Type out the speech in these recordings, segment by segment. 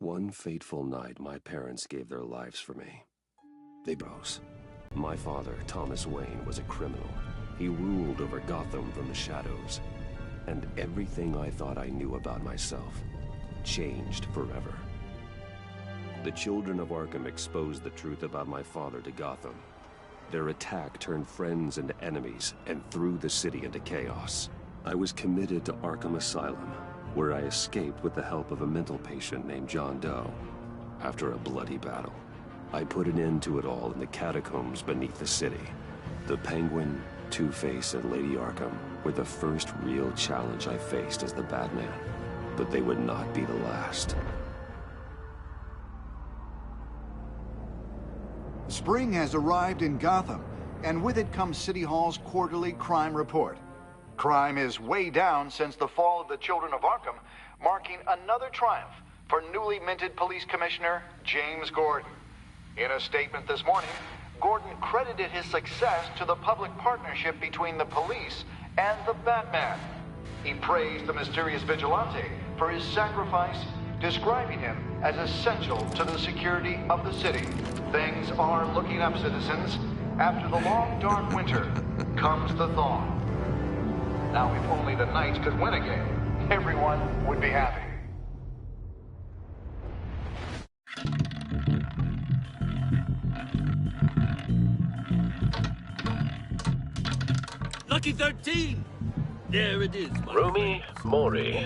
One fateful night, my parents gave their lives for me. They rose. My father, Thomas Wayne, was a criminal. He ruled over Gotham from the shadows. And everything I thought I knew about myself changed forever. The children of Arkham exposed the truth about my father to Gotham. Their attack turned friends into enemies and threw the city into chaos. I was committed to Arkham Asylum, where I escaped with the help of a mental patient named John Doe. After a bloody battle, I put an end to it all in the catacombs beneath the city. The Penguin, Two-Face, and Lady Arkham were the first real challenge I faced as the Batman, but they would not be the last. Spring has arrived in Gotham, and with it comes City Hall's quarterly crime report. Crime is way down since the fall of the Children of Arkham, marking another triumph for newly minted Police Commissioner James Gordon. In a statement this morning, Gordon credited his success to the public partnership between the police and the Batman. He praised the mysterious vigilante for his sacrifice, describing him as essential to the security of the city. Things are looking up, citizens. After the long, dark winter comes the thaw. Now, if only the Knights could win again, everyone would be happy. Lucky 13! There it is. Rumi Mori,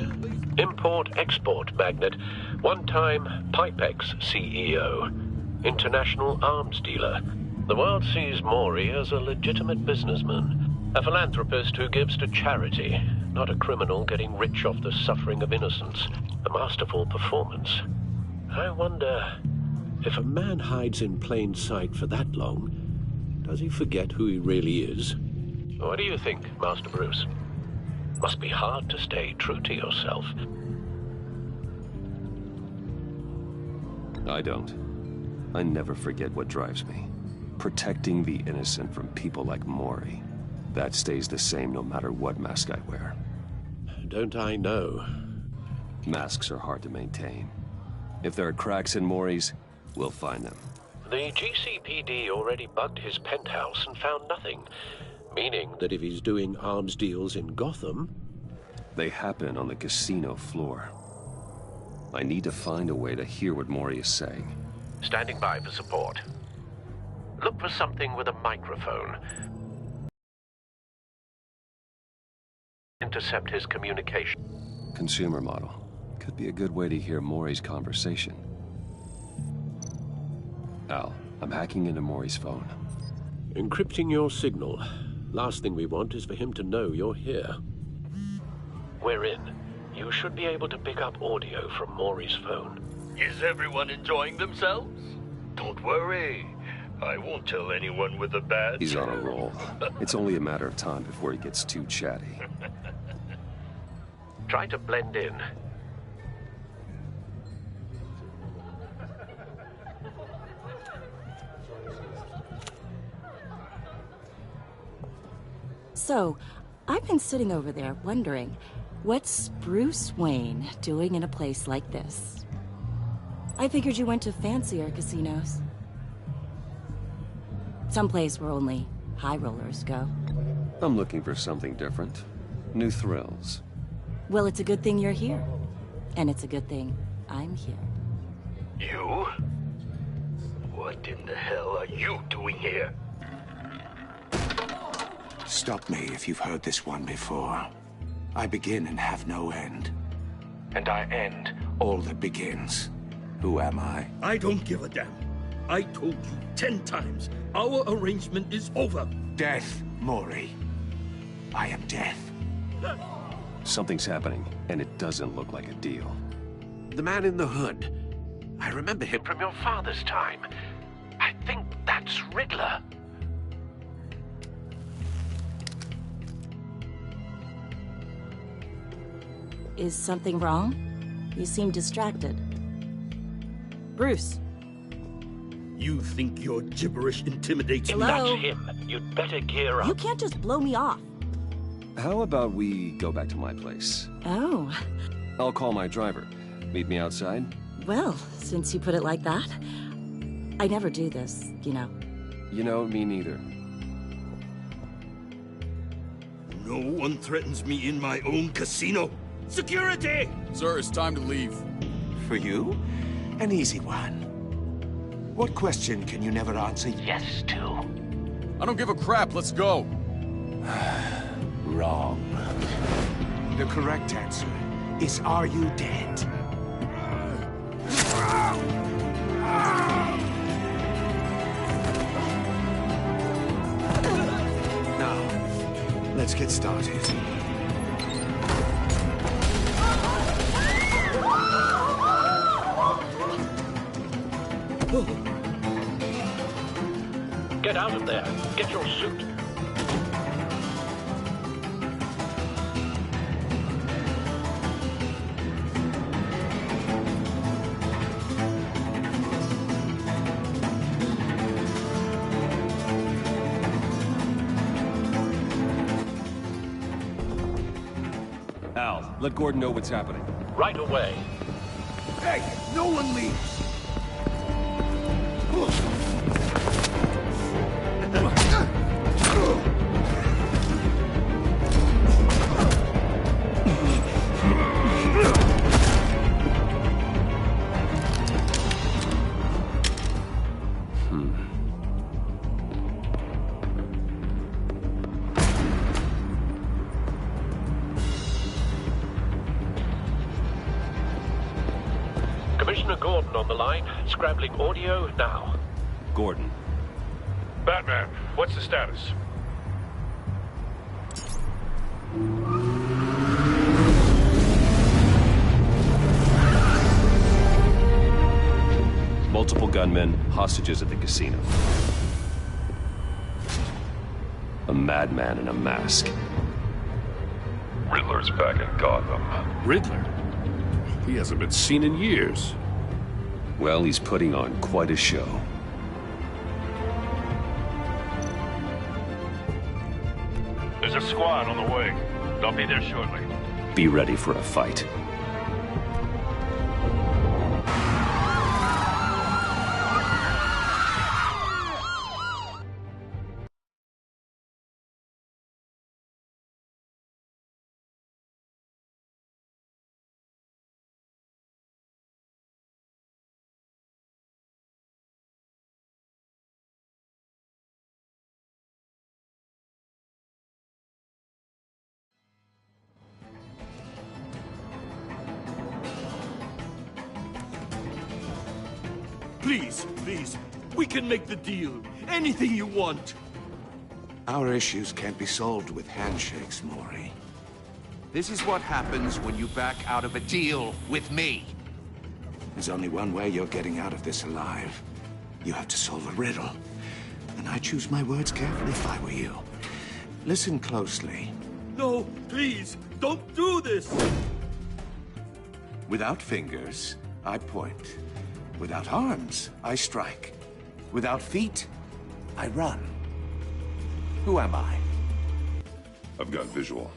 import-export magnate, one-time Pipex CEO, international arms dealer. The world sees Mori as a legitimate businessman, a philanthropist who gives to charity, not a criminal getting rich off the suffering of innocence. A masterful performance. I wonder, if a man hides in plain sight for that long, does he forget who he really is? What do you think, Master Bruce? Must be hard to stay true to yourself. I don't. I never forget what drives me. Protecting the innocent from people like Mori. That stays the same no matter what mask I wear. Don't I know? Masks are hard to maintain. If there are cracks in Mori's, we'll find them. The GCPD already bugged his penthouse and found nothing. Meaning that if he's doing arms deals in Gotham... They happen on the casino floor. I need to find a way to hear what Mori is saying. Standing by for support. Look for something with a microphone. Intercept his communication. Consumer model. Could be a good way to hear Mori's conversation. Al, I'm hacking into Mori's phone. Encrypting your signal. Last thing we want is for him to know you're here. We're in. You should be able to pick up audio from Mori's phone. Is everyone enjoying themselves? Don't worry. I won't tell anyone with a badge. He's on a roll. It's only a matter of time before he gets too chatty. Try to blend in. So, I've been sitting over there wondering, what's Bruce Wayne doing in a place like this? I figured you went to fancier casinos. Someplace where only high rollers go. I'm looking for something different. New thrills. Well, it's a good thing you're here. And it's a good thing I'm here. You? What in the hell are you doing here? Stop me if you've heard this one before. I begin and have no end. And I end all that begins. Who am I? I don't give a damn. I told you 10 times. Our arrangement is over. Death, Mori. I am death. Something's happening, and it doesn't look like a deal. The man in the hood. I remember him from your father's time. I think that's Riddler. Is something wrong? You seem distracted. Bruce. You think your gibberish intimidates me? Hello? That's him. You'd better gear up. You can't just blow me off. How about we go back to my place? Oh. I'll call my driver. Meet me outside? Well, since you put it like that, I never do this, you know. You know, me neither. No one threatens me in my own casino. Security! Sir, it's time to leave. For you? An easy one. What question can you never answer yes to? I don't give a crap, let's go. Wrong. The correct answer is, are you dead? Now, let's get started. Get out of there. Get your suit. Al, let Gordon know what's happening. Right away. Hey, no one leaves! Commissioner Gordon on the line. Scrambling audio now. Gordon. Batman, what's the status? Multiple gunmen, hostages at the casino. A madman in a mask. Riddler's back in Gotham. Riddler? He hasn't been seen in years. Well, he's putting on quite a show. There's a squad on the way. They'll be there shortly. Be ready for a fight. Please, please. We can make the deal. Anything you want. Our issues can't be solved with handshakes, Maury. This is what happens when you back out of a deal with me. There's only one way you're getting out of this alive. You have to solve a riddle. And I choose my words carefully if I were you. Listen closely. No, please. Don't do this. Without fingers, I point. Without arms, I strike. Without feet, I run. Who am I? I've got visual.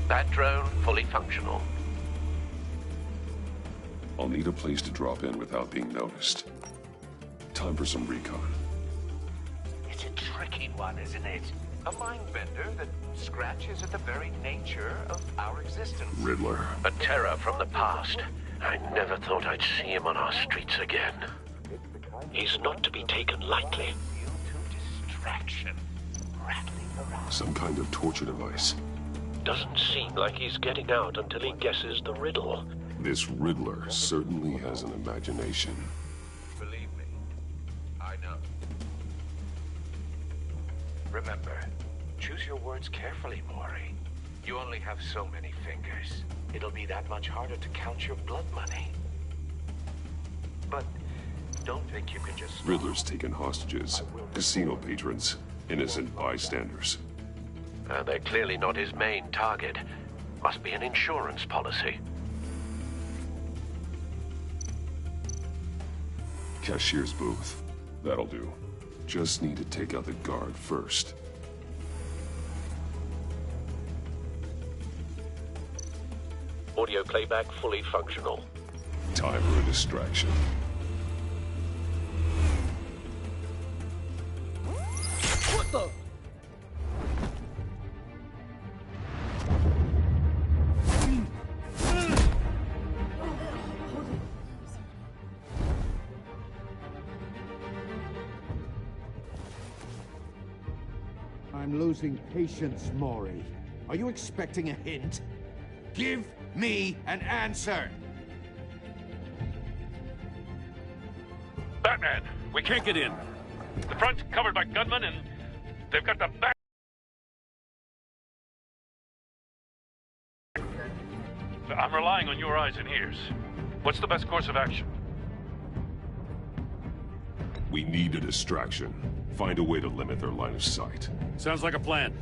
That drone fully functional. I'll need a place to drop in without being noticed. Time for some recon. It's a tricky one, isn't it? A mind bender that scratches at the very nature of our existence. Riddler. A terror from the past. I never thought I'd see him on our streets again. He's not to be taken lightly. Due to distraction, rattling around. Some kind of torture device. Doesn't seem like he's getting out until he guesses the riddle. This Riddler certainly has an imagination. Believe me, I know. Remember, choose your words carefully, Maury. You only have so many fingers. It'll be that much harder to count your blood money. But don't think you can just... Riddler's taken hostages, casino patrons, innocent bystanders. They're clearly not his main target. Must be an insurance policy. Cashier's booth. That'll do. Just need to take out the guard first. Audio playback fully functional. Time for a distraction. What the? I'm losing patience, Mori. Are you expecting a hint? Give me an answer! Batman, we can't get in. The front's covered by gunmen, and they've got the back. I'm relying on your eyes and ears. What's the best course of action? We need a distraction. Find a way to limit their line of sight. Sounds like a plan.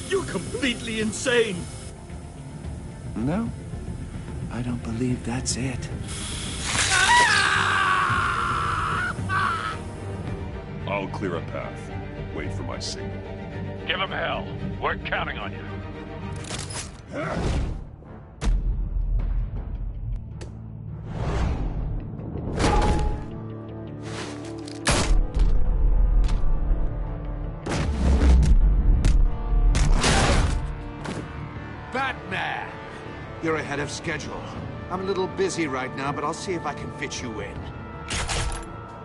You're completely insane! No, I don't believe that's it. I'll clear a path. Wait for my signal. Give them hell. We're counting on you. Batman! You're ahead of schedule. I'm a little busy right now, but I'll see if I can fit you in.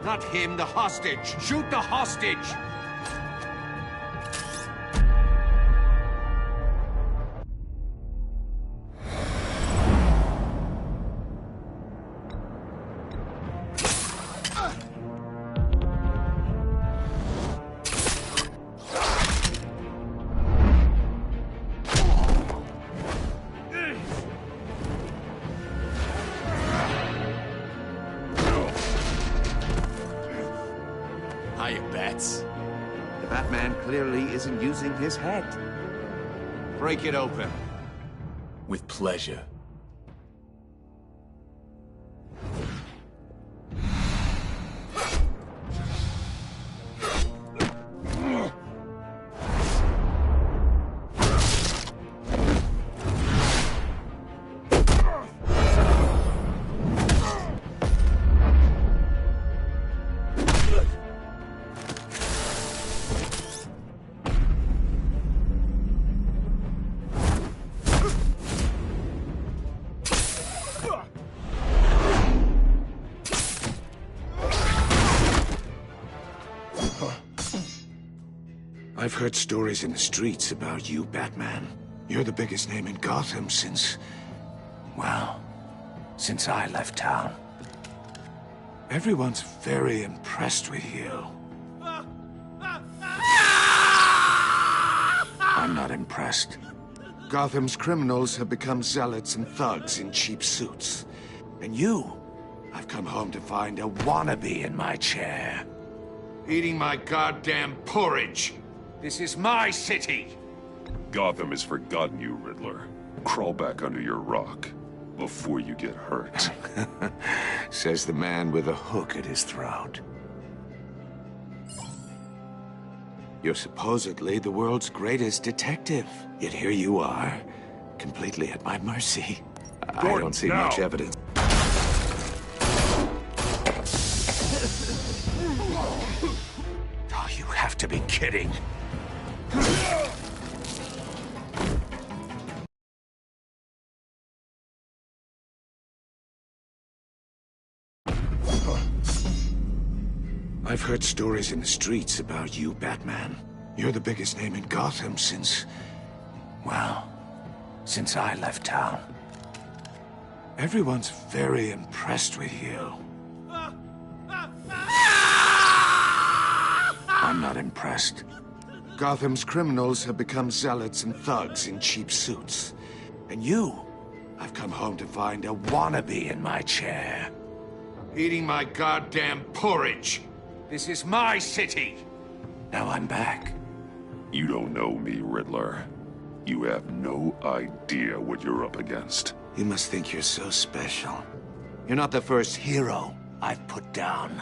Not him, the hostage! Shoot the hostage! Hiya, Bats. The Batman clearly isn't using his head. Break it open. With pleasure. I've heard stories in the streets about you, Batman. You're the biggest name in Gotham since... well, since I left town. Everyone's very impressed with you. I'm not impressed. Gotham's criminals have become zealots and thugs in cheap suits. And you, I've come home to find a wannabe in my chair. Eating my goddamn porridge. This is my city! Gotham has forgotten you, Riddler. Crawl back under your rock before you get hurt. Says the man with a hook at his throat. You're supposedly the world's greatest detective. Yet here you are, completely at my mercy. I don't see much evidence. Oh, you have to be kidding. I've heard stories in the streets about you, Batman. You're the biggest name in Gotham since... well, since I left town. Everyone's very impressed with you. I'm not impressed. Gotham's criminals have become zealots and thugs in cheap suits. And you, I've come home to find a wannabe in my chair. Eating my goddamn porridge. This is my city. Now I'm back. You don't know me, Riddler. You have no idea what you're up against. You must think you're so special. You're not the first hero I've put down.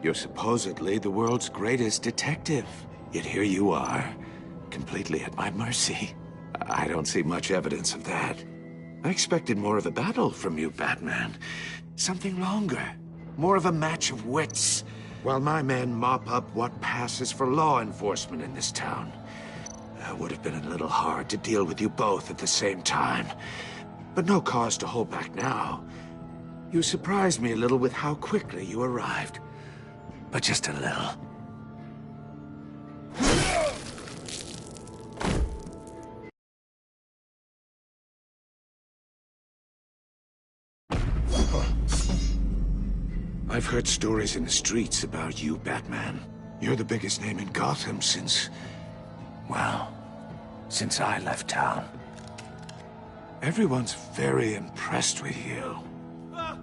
You're supposedly the world's greatest detective. Yet here you are, Completely at my mercy. I don't see much evidence of that. I expected more of a battle from you, Batman. Something longer. More of a match of wits. While my men mop up what passes for law enforcement in this town. It would have been a little hard to deal with you both at the same time. But no cause to hold back now. You surprised me a little with how quickly you arrived. But just a little. I've heard stories in the streets about you, Batman. You're the biggest name in Gotham since... well, since I left town. Everyone's very impressed with you. I've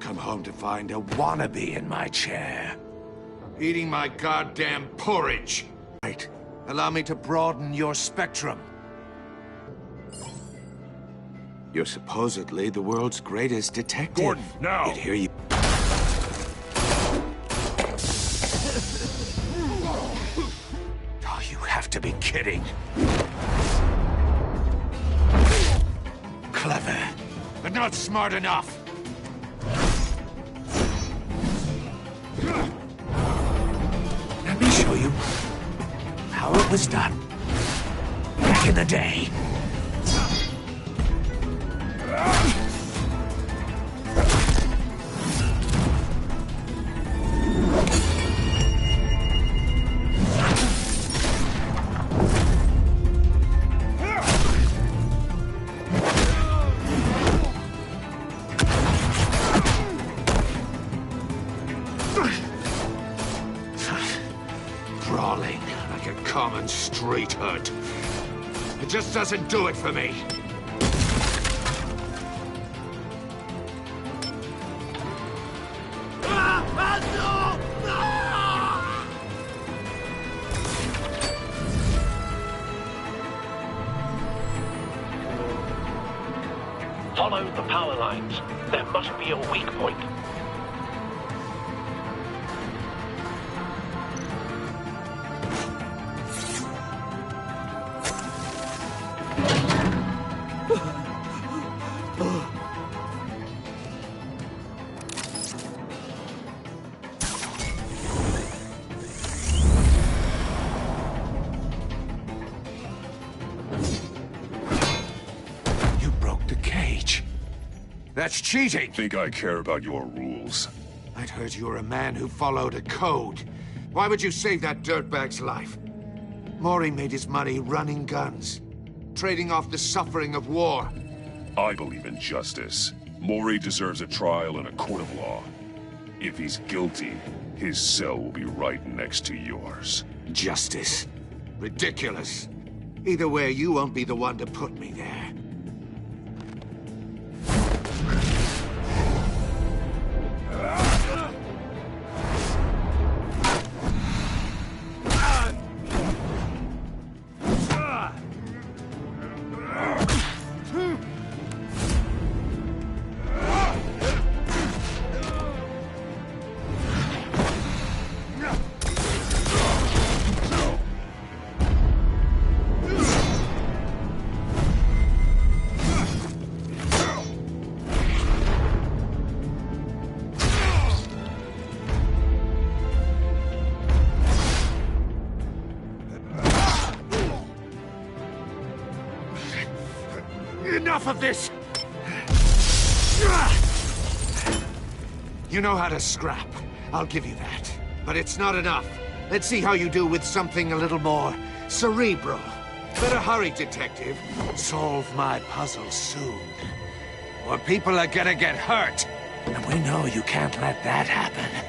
come home to find a wannabe in my chair. Eating my goddamn porridge. Right. Allow me to broaden your spectrum. You're supposedly the world's greatest detective. Gordon, now! Yet here you... Oh, you have to be kidding. Clever, but not smart enough. Let me show you how it was done back in the day. Brawling like a common street hood. It just doesn't do it for me. Follow the power lines. There must be a weak point. That's cheating! Think I care about your rules? I'd heard you were a man who followed a code. Why would you save that dirtbag's life? Mori made his money running guns, trading off the suffering of war. I believe in justice. Mori deserves a trial in a court of law. If he's guilty, his cell will be right next to yours. Justice? Ridiculous. Either way, you won't be the one to put me there. Enough of this! You know how to scrap. I'll give you that. But it's not enough. Let's see how you do with something a little more cerebral. Better hurry, detective. Solve my puzzle soon. Or people are gonna get hurt. And we know you can't let that happen.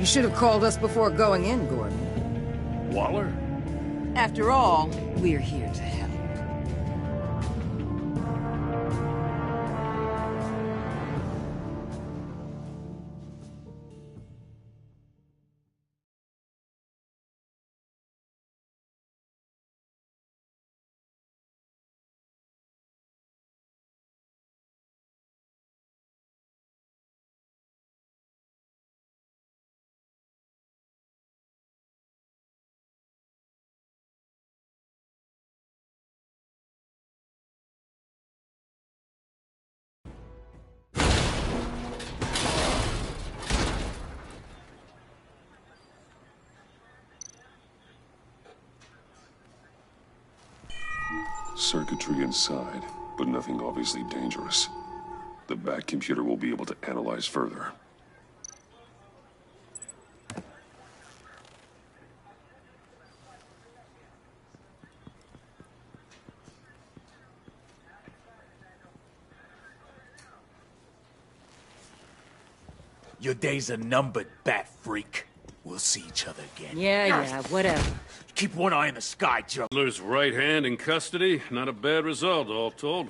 You should have called us before going in, Gordon. Waller? After all, we're here to help. Circuitry inside, but nothing obviously dangerous. The back computer will be able to analyze further. Your days are numbered, bat freak. We'll see each other again. Yeah, whatever. Keep one eye in the sky, Joe. Riddler's right hand in custody. Not a bad result, all told.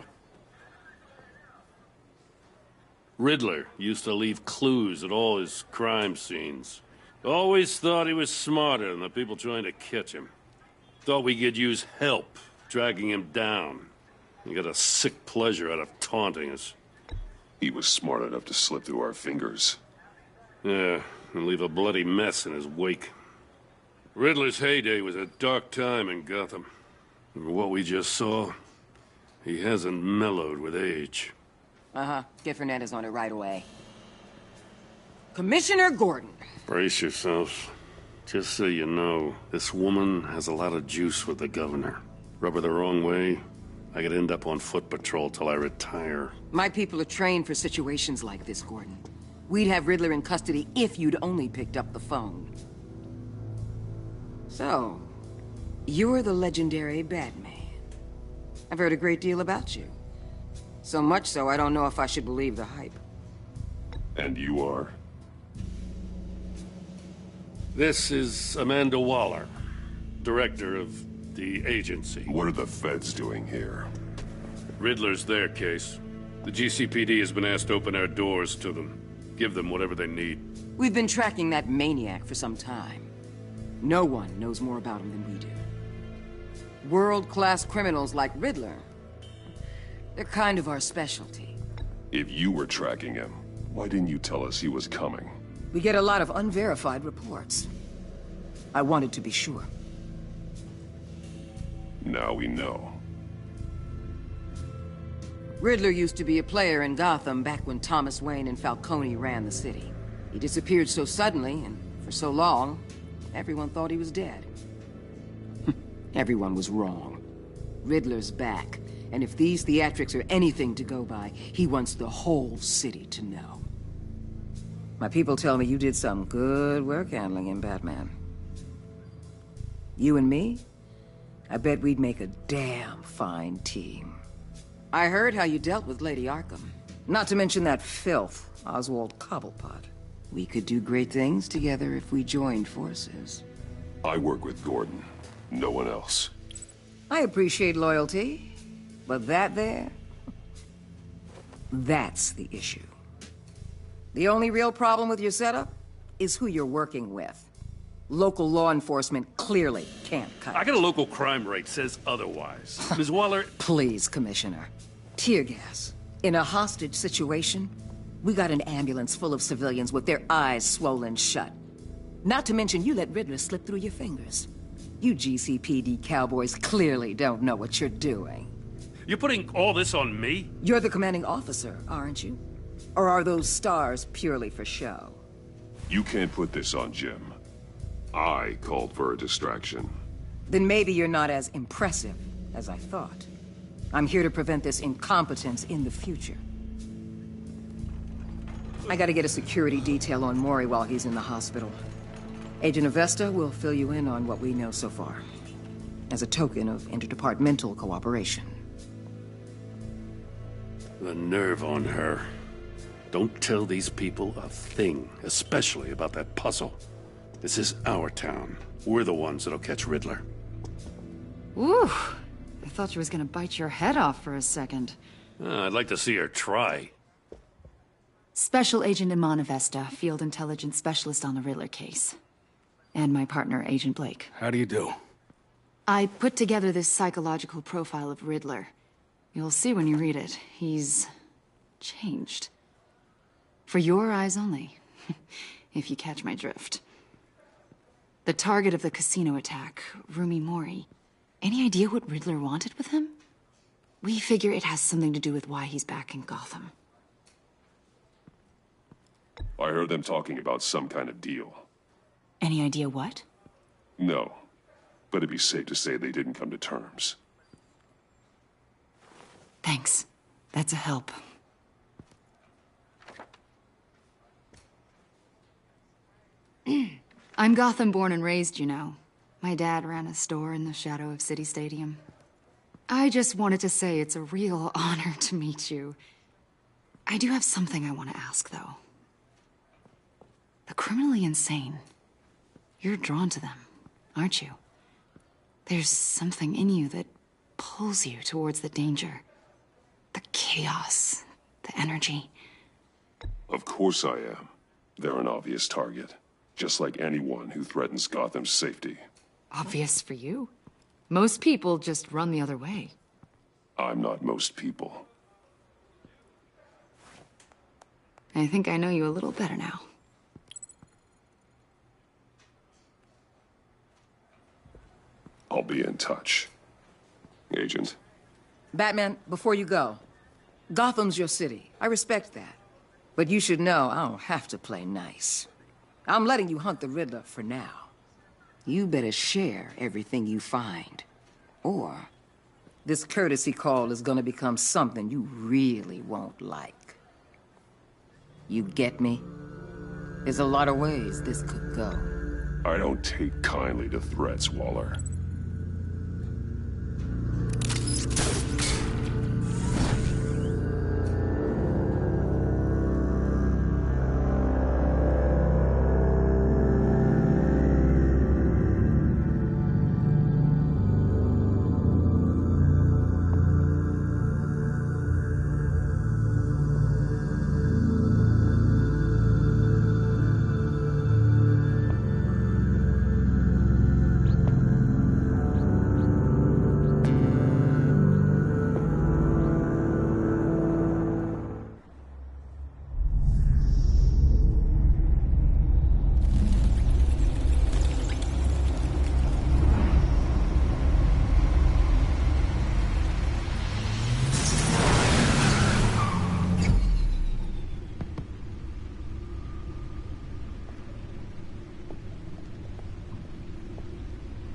Riddler used to leave clues at all his crime scenes. Always thought he was smarter than the people trying to catch him. Thought we could use help, dragging him down. He got a sick pleasure out of taunting us. He was smart enough to slip through our fingers. Yeah, and leave a bloody mess in his wake. Riddler's heyday was a dark time in Gotham. For what we just saw, he hasn't mellowed with age. Uh-huh. Get Fernandez on it right away. Commissioner Gordon. Brace yourselves. Just so you know, this woman has a lot of juice with the governor. Rub her the wrong way, I could end up on foot patrol till I retire. My people are trained for situations like this, Gordon. We'd have Riddler in custody if you'd only picked up the phone. So, you're the legendary Batman. I've heard a great deal about you. So much so, I don't know if I should believe the hype. And you are? This is Amanda Waller, director of the agency. What are the feds doing here? Riddler's their case. The GCPD has been asked to open our doors to them. Give them whatever they need. We've been tracking that maniac for some time. No one knows more about him than we do. World-class criminals like Riddler, they're kind of our specialty. If you were tracking him, why didn't you tell us he was coming? We get a lot of unverified reports. I wanted to be sure. Now we know. Riddler used to be a player in Gotham back when Thomas Wayne and Falcone ran the city. He disappeared so suddenly, and for so long, everyone thought he was dead. Everyone was wrong. Riddler's back, and if these theatrics are anything to go by, he wants the whole city to know. My people tell me you did some good work handling him, Batman. You and me? I bet we'd make a damn fine team. I heard how you dealt with Lady Arkham. Not to mention that filth, Oswald Cobblepot. We could do great things together if we joined forces. I work with Gordon. No one else. I appreciate loyalty, but that there... that's the issue. The only real problem with your setup is who you're working with. Local law enforcement clearly can't cut it. I got a local crime rate says otherwise. Ms. Waller... Please, Commissioner. Tear gas. In a hostage situation, we got an ambulance full of civilians with their eyes swollen shut. Not to mention you let Riddler slip through your fingers. You GCPD cowboys clearly don't know what you're doing. You're putting all this on me? You're the commanding officer, aren't you? Or are those stars purely for show? You can't put this on Jim. I called for a distraction. Then maybe you're not as impressive as I thought. I'm here to prevent this incompetence in the future. I gotta get a security detail on Mori while he's in the hospital. Agent Avesta will fill you in on what we know so far, as a token of interdepartmental cooperation. The nerve on her. Don't tell these people a thing, especially about that puzzle. This is our town. We're the ones that'll catch Riddler. Ooh, I thought she was gonna bite your head off for a second. I'd like to see her try. Special Agent Imana Vesta, Field Intelligence Specialist on the Riddler case. And my partner, Agent Blake. How do you do? I put together this psychological profile of Riddler. You'll see when you read it. He's changed. For your eyes only, if you catch my drift. The target of the casino attack, Rumi Mori. Any idea what Riddler wanted with him? We figure it has something to do with why he's back in Gotham. I heard them talking about some kind of deal. Any idea what? No, but it'd be safe to say they didn't come to terms. Thanks. That's a help. I'm Gotham born and raised, you know. My dad ran a store in the shadow of City Stadium. I just wanted to say it's a real honor to meet you. I do have something I want to ask, though. The criminally insane. You're drawn to them, aren't you? There's something in you that pulls you towards the danger. The chaos, the energy. Of course I am. They're an obvious target. Just like anyone who threatens Gotham's safety. Obvious for you. Most people just run the other way. I'm not most people. I think I know you a little better now. I'll be in touch. Agent. Batman, before you go, Gotham's your city. I respect that. But you should know I don't have to play nice. I'm letting you hunt the Riddler for now. You better share everything you find. Or this courtesy call is gonna become something you really won't like. You get me? There's a lot of ways this could go. I don't take kindly to threats, Waller.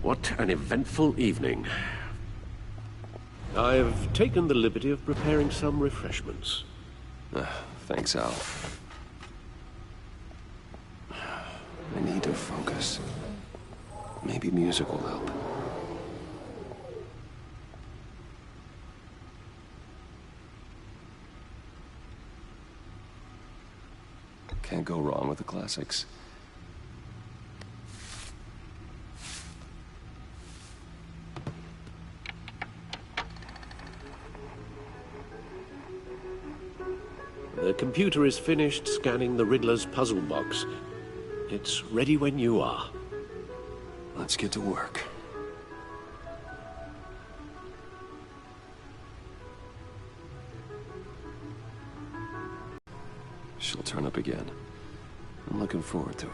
What an eventful evening. I've taken the liberty of preparing some refreshments. Thanks, Al. I need to focus. Maybe music will help. Can't go wrong with the classics. The computer is finished scanning the Riddler's puzzle box. It's ready when you are. Let's get to work. She'll turn up again. I'm looking forward to it.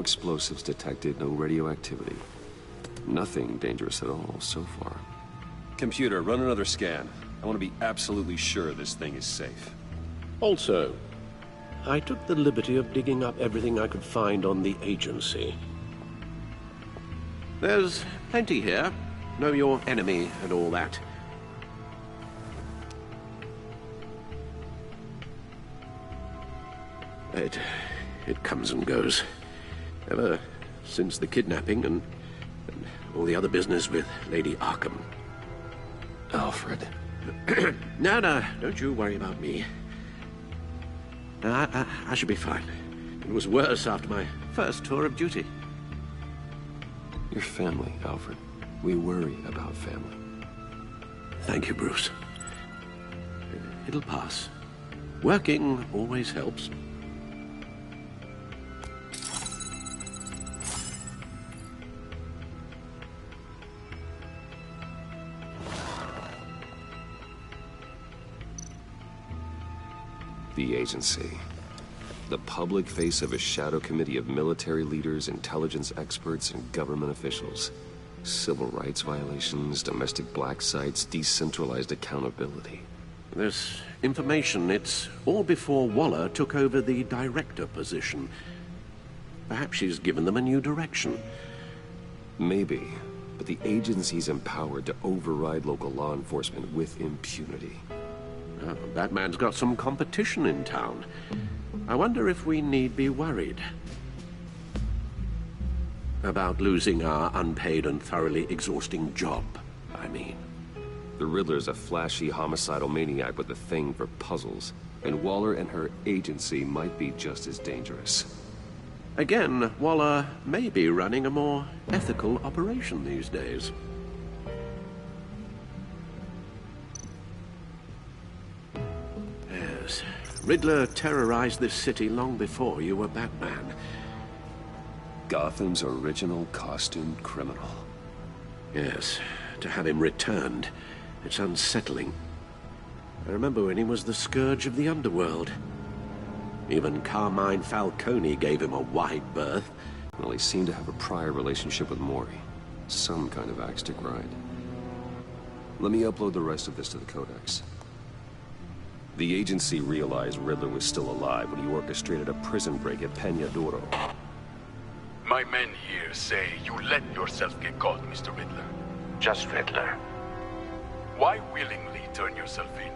explosives detected, no radioactivity. Nothing dangerous at all so far. Computer, run another scan. I want to be absolutely sure this thing is safe. Also, I took the liberty of digging up everything I could find on the agency. There's plenty here. Know your enemy and all that. It comes and goes. Ever since the kidnapping and all the other business with Lady Arkham. Alfred. No, don't you worry about me. I should be fine. It was worse after my first tour of duty. Your family, Alfred. We worry about family. Thank you, Bruce. It'll pass. Working always helps. The agency. The public face of a shadow committee of military leaders, intelligence experts, and government officials. Civil rights violations, domestic black sites, decentralized accountability. This information, it's all before Waller took over the director position. Perhaps she's given them a new direction. Maybe, but the agency's empowered to override local law enforcement with impunity. Batman's got some competition in town. I wonder if we need be worried about losing our unpaid and thoroughly exhausting job, I mean. The Riddler's a flashy homicidal maniac with a thing for puzzles, and Waller and her agency might be just as dangerous. Again, Waller may be running a more ethical operation these days. Yes, Riddler terrorized this city long before you were Batman. Gotham's original costumed criminal. Yes, to have him returned, it's unsettling. I remember when he was the scourge of the underworld. Even Carmine Falcone gave him a wide berth. Well, he seemed to have a prior relationship with Mori. Some kind of axe to grind. Let me upload the rest of this to the Codex. The agency realized Riddler was still alive when he orchestrated a prison break at Peña Duro. My men here say you let yourself get caught, Mr. Riddler. Just Riddler. Why willingly turn yourself in?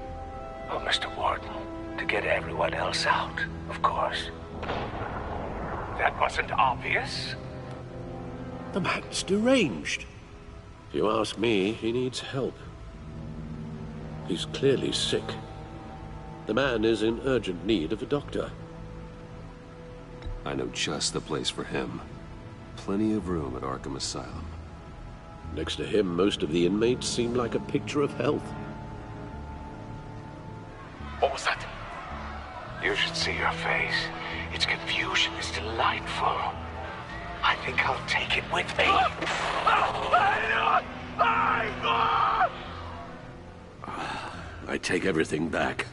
Oh, Mr. Warden, to get everyone else out, of course. That wasn't obvious. The man's deranged. If you ask me, he needs help. He's clearly sick. The man is in urgent need of a doctor. I know just the place for him. Plenty of room at Arkham Asylum. Next to him, most of the inmates seem like a picture of health. What was that? You should see your face. Its confusion is delightful. I think I'll take it with me. I take everything back.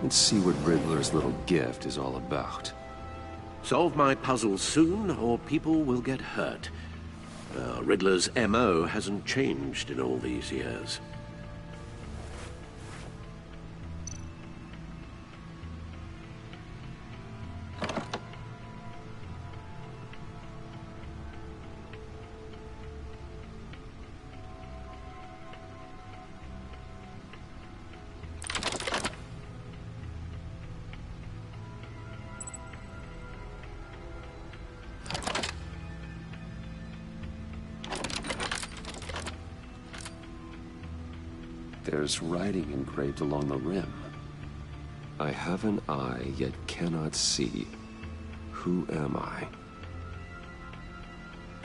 Let's see what Riddler's little gift is all about. Solve my puzzle soon, or people will get hurt. Riddler's MO hasn't changed in all these years. There's writing engraved along the rim. I have an eye, yet cannot see. Who am I?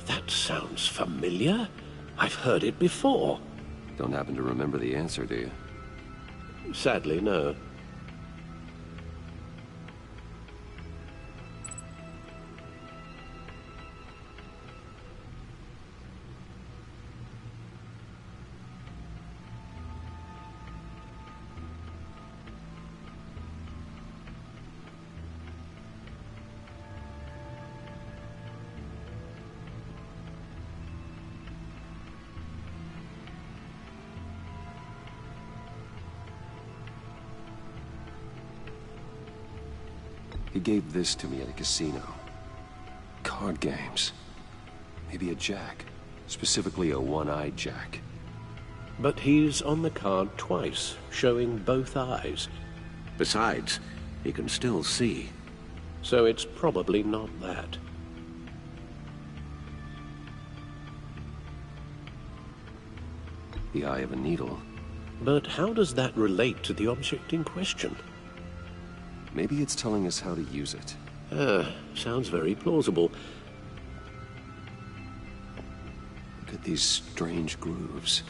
That sounds familiar. I've heard it before. Don't happen to remember the answer, do you? Sadly, no. He gave this to me at a casino. Card games. Maybe a jack. Specifically a one-eyed jack. But he's on the card twice, showing both eyes. Besides, he can still see. So it's probably not that. The eye of a needle. But how does that relate to the object in question? Maybe it's telling us how to use it. Sounds very plausible. Look at these strange grooves.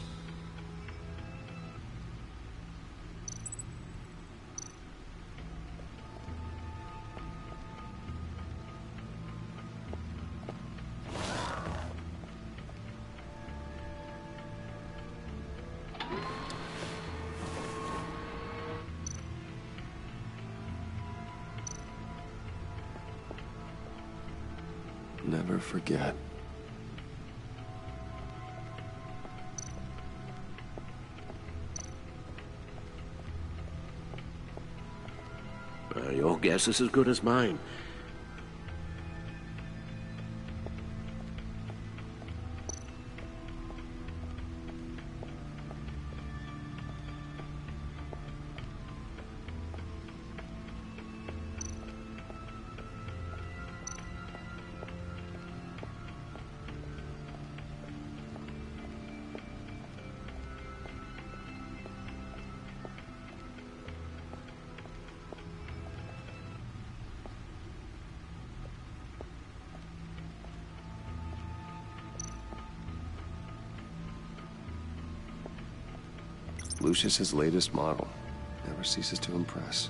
Never forget. Your guess is as good as mine. Lucius's latest model. Never ceases to impress.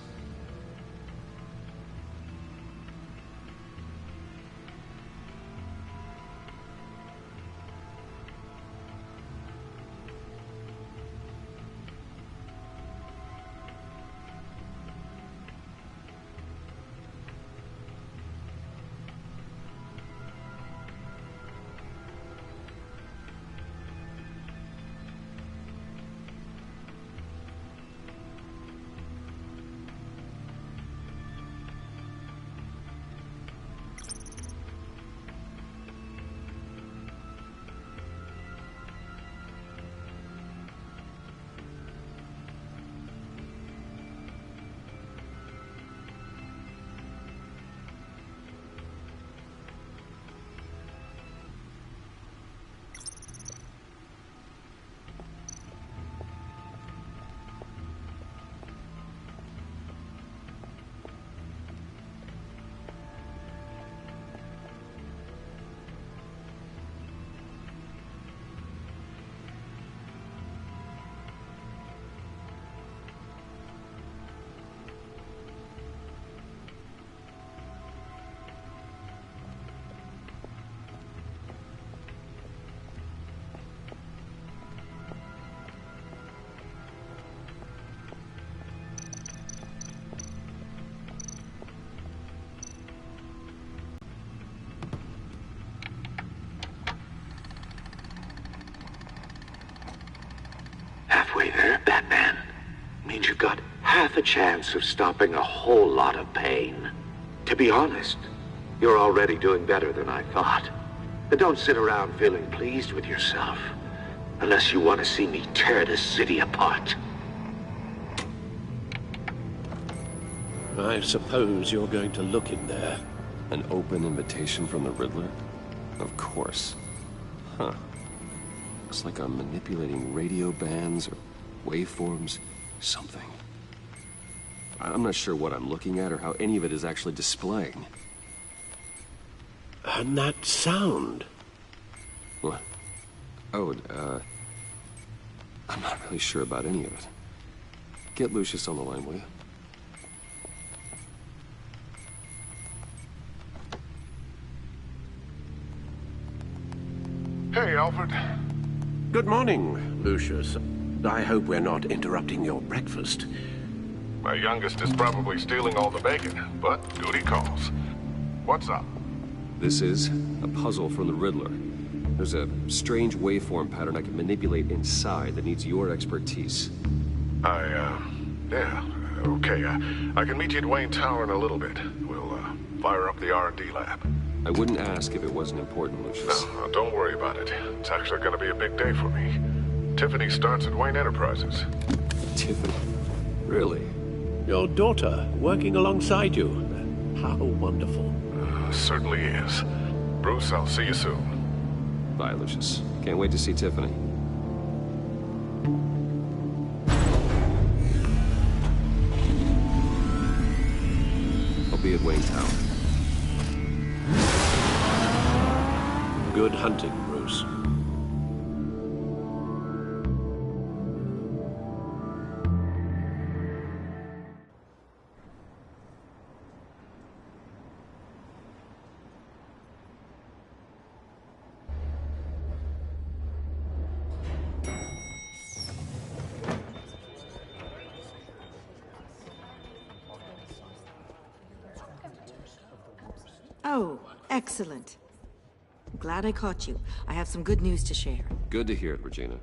halfway there, Batman. Means you've got half a chance of stopping a whole lot of pain. To be honest, you're already doing better than I thought. But don't sit around feeling pleased with yourself, unless you want to see me tear this city apart. I suppose you're going to look in there. An open invitation from the Riddler? Of course. Huh. Looks like I'm manipulating radio bands or waveforms. Something. I'm not sure what I'm looking at or how any of it is actually displaying. And that sound? What? Oh, I'm not really sure about any of it. Get Lucius on the line, will you? Hey, Alfred. Good morning, Lucius. I hope we're not interrupting your breakfast. My youngest is probably stealing all the bacon, but duty calls. What's up? This is a puzzle from the Riddler. There's a strange waveform pattern I can manipulate inside that needs your expertise. Yeah, okay. I can meet you at Wayne Tower in a little bit. We'll, fire up the R&D lab. I wouldn't ask if it wasn't important, Lucius. No, don't worry about it. It's actually gonna be a big day for me. Tiffany starts at Wayne Enterprises. Tiffany? Really? Your daughter, working alongside you. How wonderful. Certainly is. Bruce, I'll see you soon. Bye, Lucius. Can't wait to see Tiffany. I'll be at Wayne Tower. Good hunting, Bruce. Oh, excellent. Glad I caught you. I have some good news to share. Good to hear it, Regina.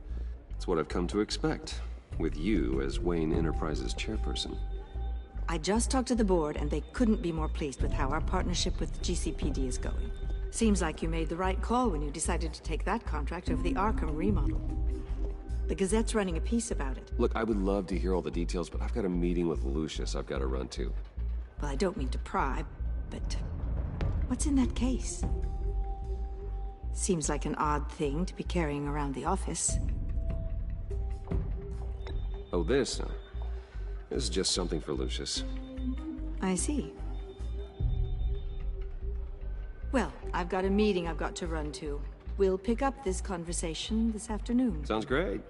It's what I've come to expect, with you as Wayne Enterprises chairperson. I just talked to the board, and they couldn't be more pleased with how our partnership with the GCPD is going. Seems like you made the right call when you decided to take that contract over the Arkham remodel. The Gazette's running a piece about it. Look, I would love to hear all the details, but I've got a meeting with Lucius I've got to run to. Well, I don't mean to pry, but what's in that case? Seems like an odd thing to be carrying around the office. Oh, this? This is just something for Lucius. I see. Well, I've got a meeting I've got to run to. We'll pick up this conversation this afternoon. Sounds great.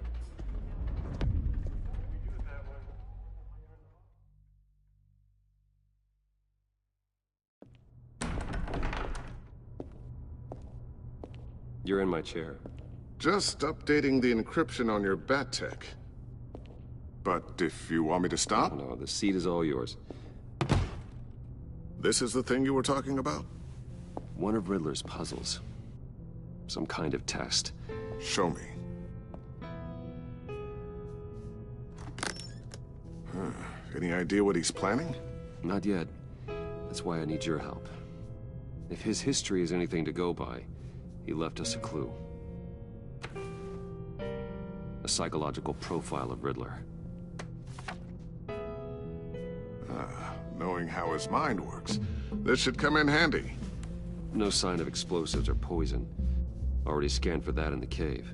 You're in my chair. Just updating the encryption on your Bat-Tech. But if you want me to stop? No, the seat is all yours. This is the thing you were talking about? One of Riddler's puzzles. Some kind of test. Show me. Any idea what he's planning? Not yet. That's why I need your help. If his history is anything to go by, he left us a clue. A psychological profile of Riddler. Knowing how his mind works, this should come in handy. No sign of explosives or poison. Already scanned for that in the cave.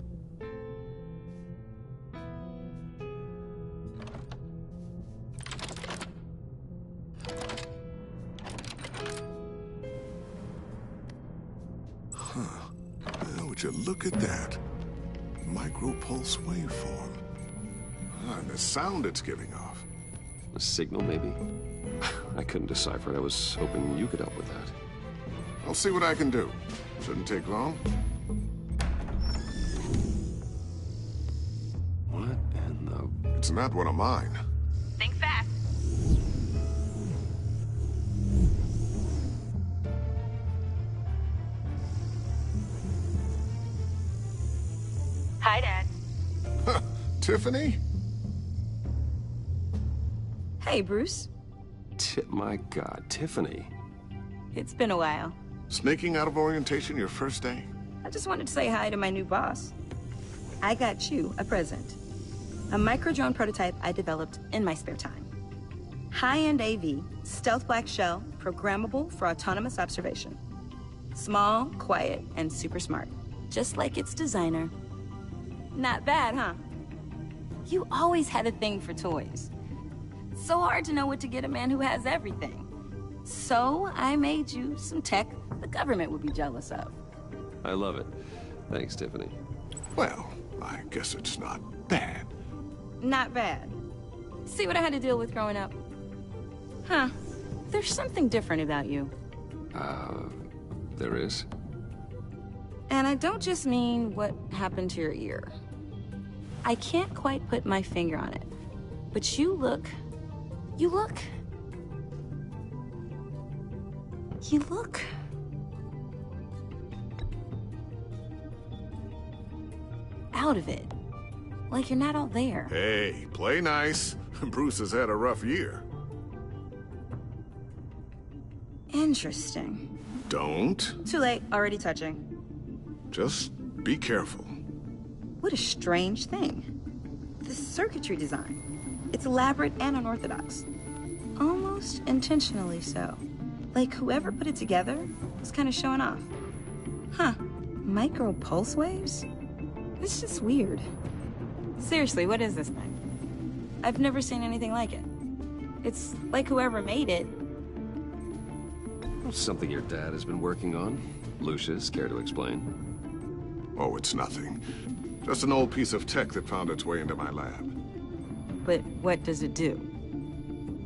Would you look at that? Micropulse waveform. And the sound it's giving off. A signal, maybe? I couldn't decipher it. I was hoping you could help with that. I'll see what I can do. Shouldn't take long. What in the... It's not one of mine. Think fast. Hi, Dad. Tiffany? Hey, Bruce. My God, Tiffany. It's been a while. Sneaking out of orientation your first day? I just wanted to say hi to my new boss. I got you a present. A micro-drone prototype I developed in my spare time. High-end AV, stealth black shell, programmable for autonomous observation. Small, quiet, and super smart. Just like its designer. Not bad, huh? You always had a thing for toys. It's so hard to know what to get a man who has everything. So I made you some tech the government would be jealous of. I love it. Thanks, Tiffany. Well, I guess it's not bad. Not bad. See what I had to deal with growing up? Huh. There's something different about you. There is? And I don't just mean what happened to your ear. I can't quite put my finger on it. But you look... out of it. Like you're not all there. Hey, play nice. Bruce has had a rough year. Interesting. Don't. Too late, already touching. Just be careful. What a strange thing. The circuitry design. It's elaborate and unorthodox. Almost intentionally so. Like whoever put it together was kind of showing off. Huh. Micro pulse waves? It's just weird. Seriously, what is this thing? I've never seen anything like it. It's like whoever made it. Something your dad has been working on. Lucius, care to explain? Oh, it's nothing. Just an old piece of tech that found its way into my lab. But what does it do?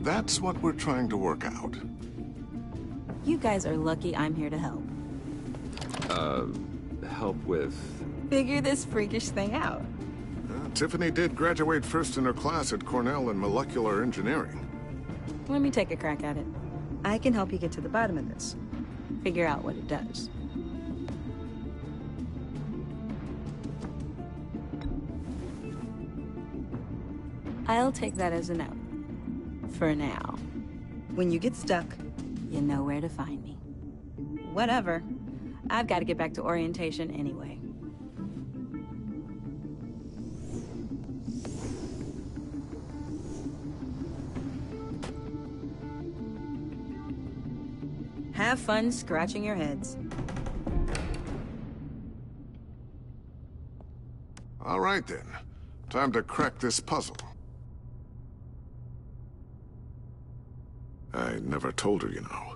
That's what we're trying to work out. You guys are lucky I'm here to help. Help with... Figure this freakish thing out. Tiffany did graduate first in her class at Cornell in molecular engineering. Let me take a crack at it. I can help you get to the bottom of this. Figure out what it does. I'll take that as a no. For now. When you get stuck, you know where to find me. Whatever. I've got to get back to orientation anyway. Have fun scratching your heads. All right, then. Time to crack this puzzle. I never told her, you know.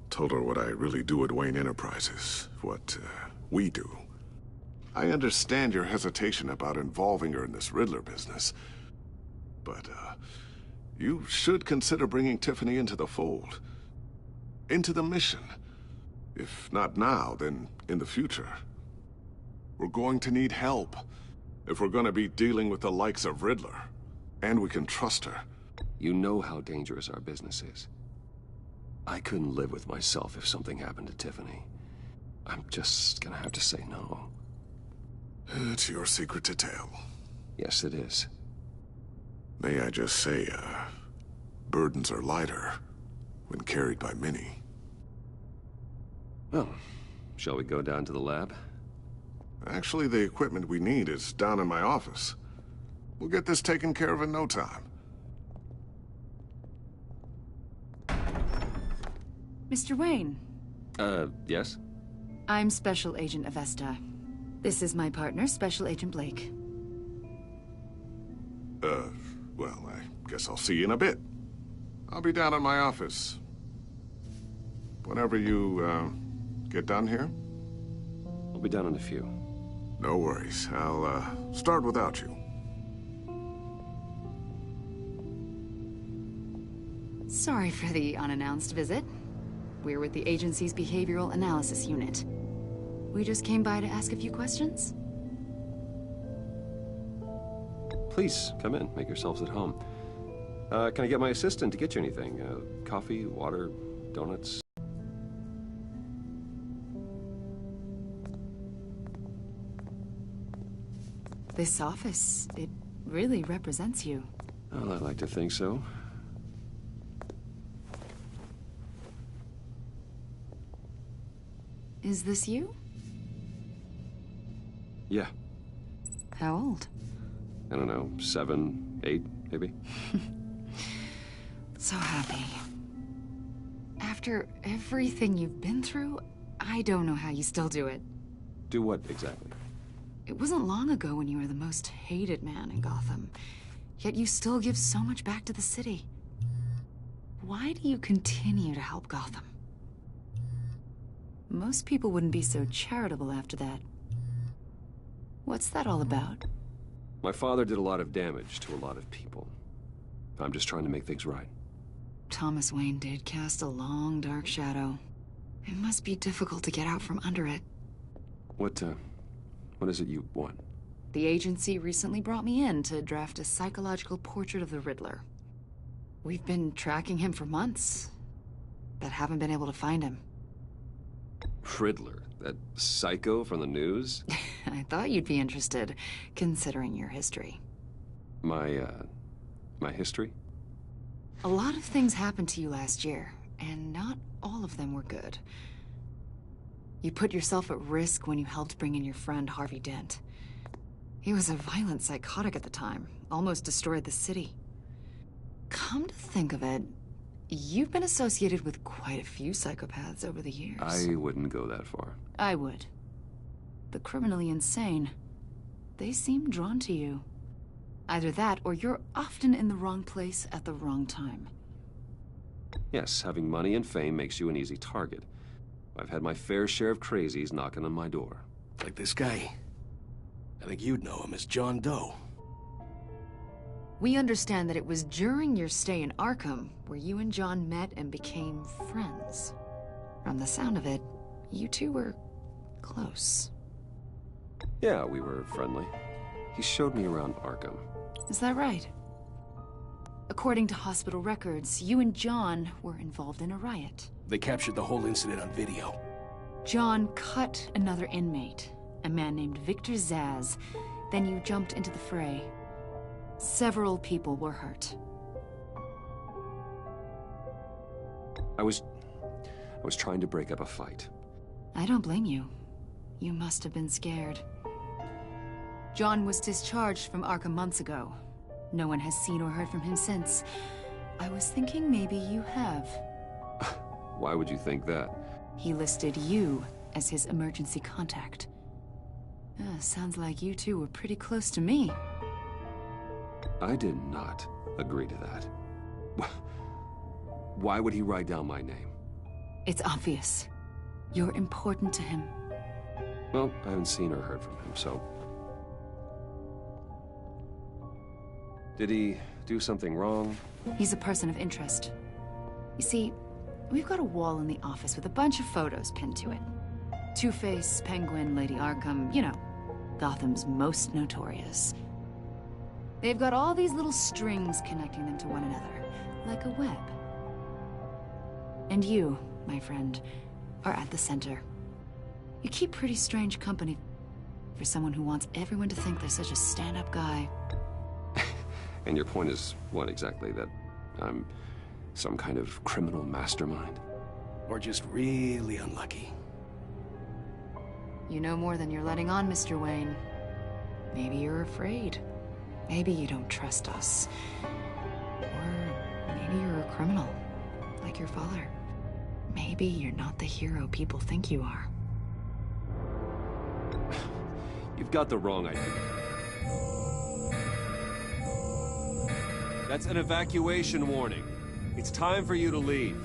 Told her what I really do at Wayne Enterprises. What, we do. I understand your hesitation about involving her in this Riddler business. But, you should consider bringing Tiffany into the fold. Into the mission. If not now, then in the future. We're going to need help. If we're gonna be dealing with the likes of Riddler. And we can trust her. You know how dangerous our business is. I couldn't live with myself if something happened to Tiffany. I'm just gonna have to say no. It's your secret to tell. Yes, it is. May I just say, burdens are lighter when carried by many. Well, shall we go down to the lab? Actually, the equipment we need is down in my office. We'll get this taken care of in no time. Mr. Wayne. Yes? I'm Special Agent Avesta. This is my partner, Special Agent Blake. Well, I guess I'll see you in a bit. I'll be down in my office. Whenever you, get done here? I'll be down in a few. No worries. I'll, start without you. Sorry for the unannounced visit. We're with the agency's Behavioral Analysis Unit. We just came by to ask a few questions. Please, come in. Make yourselves at home. Can I get my assistant to get you anything? Coffee, water, donuts? This office, it really represents you. Well, I like to think so. Is this you? Yeah. How old? I don't know, 7, 8, maybe? So happy. After everything you've been through, I don't know how you still do it. Do what, exactly? It wasn't long ago when you were the most hated man in Gotham. Yet you still give so much back to the city. Why do you continue to help Gotham? Most people wouldn't be so charitable after that. What's that all about? My father did a lot of damage to a lot of people. I'm just trying to make things right. Thomas Wayne did cast a long, dark shadow. It must be difficult to get out from under it. What is it you want? The agency recently brought me in to draft a psychological portrait of the Riddler. We've been tracking him for months, but haven't been able to find him. Riddler? That psycho from the news? I thought you'd be interested, considering your history. My history? A lot of things happened to you last year, and not all of them were good. You put yourself at risk when you helped bring in your friend Harvey Dent. He was a violent psychotic at the time, almost destroyed the city. Come to think of it, you've been associated with quite a few psychopaths over the years. I wouldn't go that far. I would. The criminally insane. They seem drawn to you. Either that, or you're often in the wrong place at the wrong time. Yes, having money and fame makes you an easy target. I've had my fair share of crazies knocking on my door. Like this guy. I think you'd know him as John Doe. We understand that it was during your stay in Arkham where you and John met and became friends. From the sound of it, you two were close. Yeah, we were friendly. He showed me around Arkham. Is that right? According to hospital records, you and John were involved in a riot. They captured the whole incident on video. John cut another inmate, a man named Victor Zsasz. Then you jumped into the fray. Several people were hurt. I was trying to break up a fight. I don't blame you. You must have been scared. John was discharged from Arkham months ago. No one has seen or heard from him since. I was thinking maybe you have. Why would you think that? He listed you as his emergency contact. Sounds like you two were pretty close to me. I did not agree to that. Why would he write down my name? It's obvious. You're important to him. Well, I haven't seen or heard from him, so... Did he do something wrong? He's a person of interest. You see, we've got a wall in the office with a bunch of photos pinned to it. Two-Face, Penguin, Lady Arkham, you know, Gotham's most notorious. They've got all these little strings connecting them to one another, like a web. And you, my friend, are at the center. You keep pretty strange company for someone who wants everyone to think they're such a stand-up guy. And your point is what exactly? That I'm some kind of criminal mastermind? Or just really unlucky? You know more than you're letting on, Mr. Wayne. Maybe you're afraid. Maybe you don't trust us. Or maybe you're a criminal, like your father. Maybe you're not the hero people think you are. You've got the wrong idea. That's an evacuation warning. It's time for you to leave.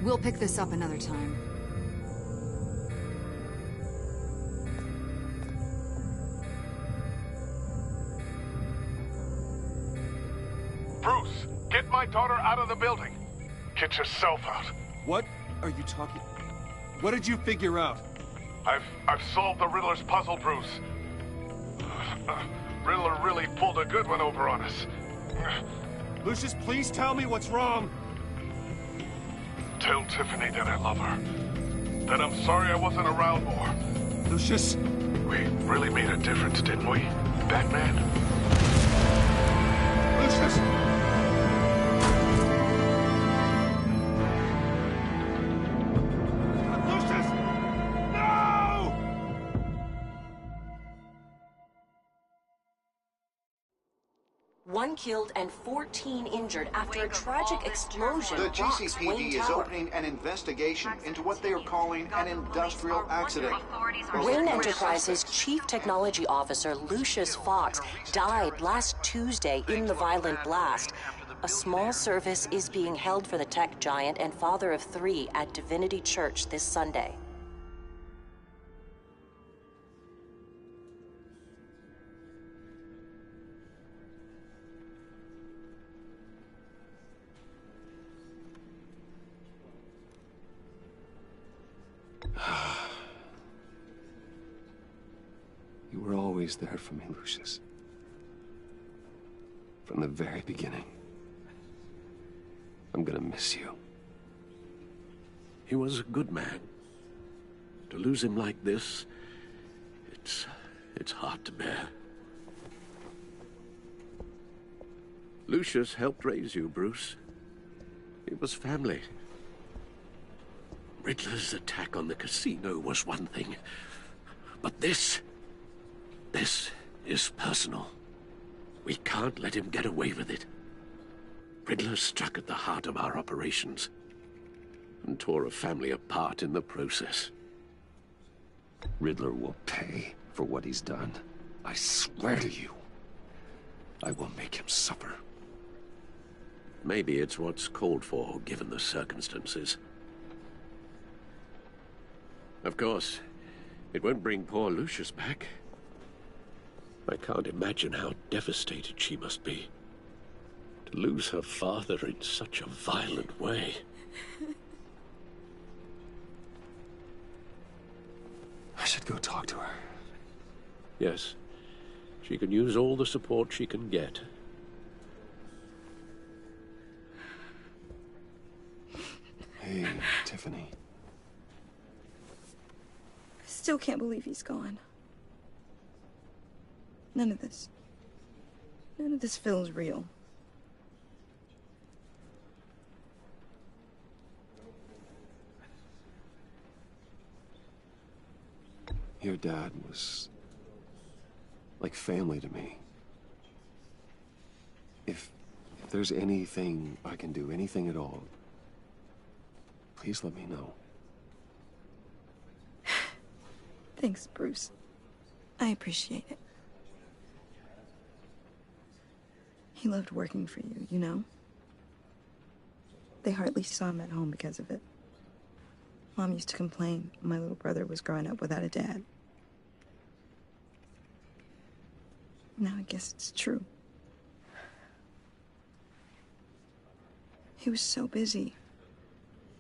We'll pick this up another time. Bruce, get my daughter out of the building. Get yourself out. What are you talking... What did you figure out? I've solved the Riddler's puzzle, Bruce. Riddler really pulled a good one over on us. Lucius, please tell me what's wrong. Tell Tiffany that I love her. That I'm sorry I wasn't around more. Lucius. We really made a difference, didn't we, Batman? Lucius! killed and 14 injured after a tragic explosion The rocks GCPD Wayne is Tower. opening an investigation into what they are calling an industrial accident. Wayne Enterprises' Chief Technology Officer, Lucius Fox, died last Tuesday in the violent blast. A small service is being held for the tech giant and father of 3 at Divinity Church this Sunday. You were always there for me, Lucius. From the very beginning. I'm gonna miss you. He was a good man. To lose him like this, it's hard to bear. Lucius helped raise you, Bruce. It was family. Riddler's attack on the casino was one thing, but this is personal. We can't let him get away with it. Riddler struck at the heart of our operations and tore a family apart in the process. Riddler will pay for what he's done. I swear to you. I will make him suffer. Maybe it's what's called for, given the circumstances. Of course, it won't bring poor Lucius back. I can't imagine how devastated she must be. To lose her father in such a violent way. I should go talk to her. Yes. She can use all the support she can get. Hey, Tiffany. I still can't believe he's gone. None of this feels real. Your dad was like family to me. If there's anything I can do, anything at all, please let me know. Thanks, Bruce. I appreciate it. He loved working for you, you know? They hardly saw him at home because of it. Mom used to complain my little brother was growing up without a dad. Now I guess it's true. He was so busy.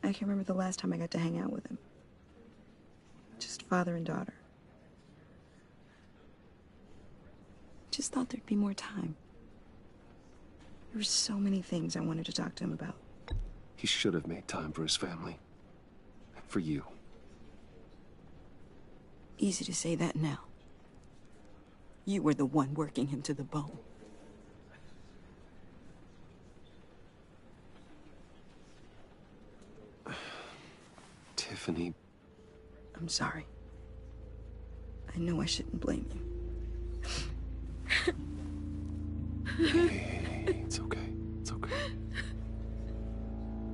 I can't remember the last time I got to hang out with him. Just father and daughter. Just thought there'd be more time. There were so many things I wanted to talk to him about. He should have made time for his family. For you. Easy to say that now. You were the one working him to the bone. Tiffany. I'm sorry. I know I shouldn't blame you. Hey, it's okay. It's okay.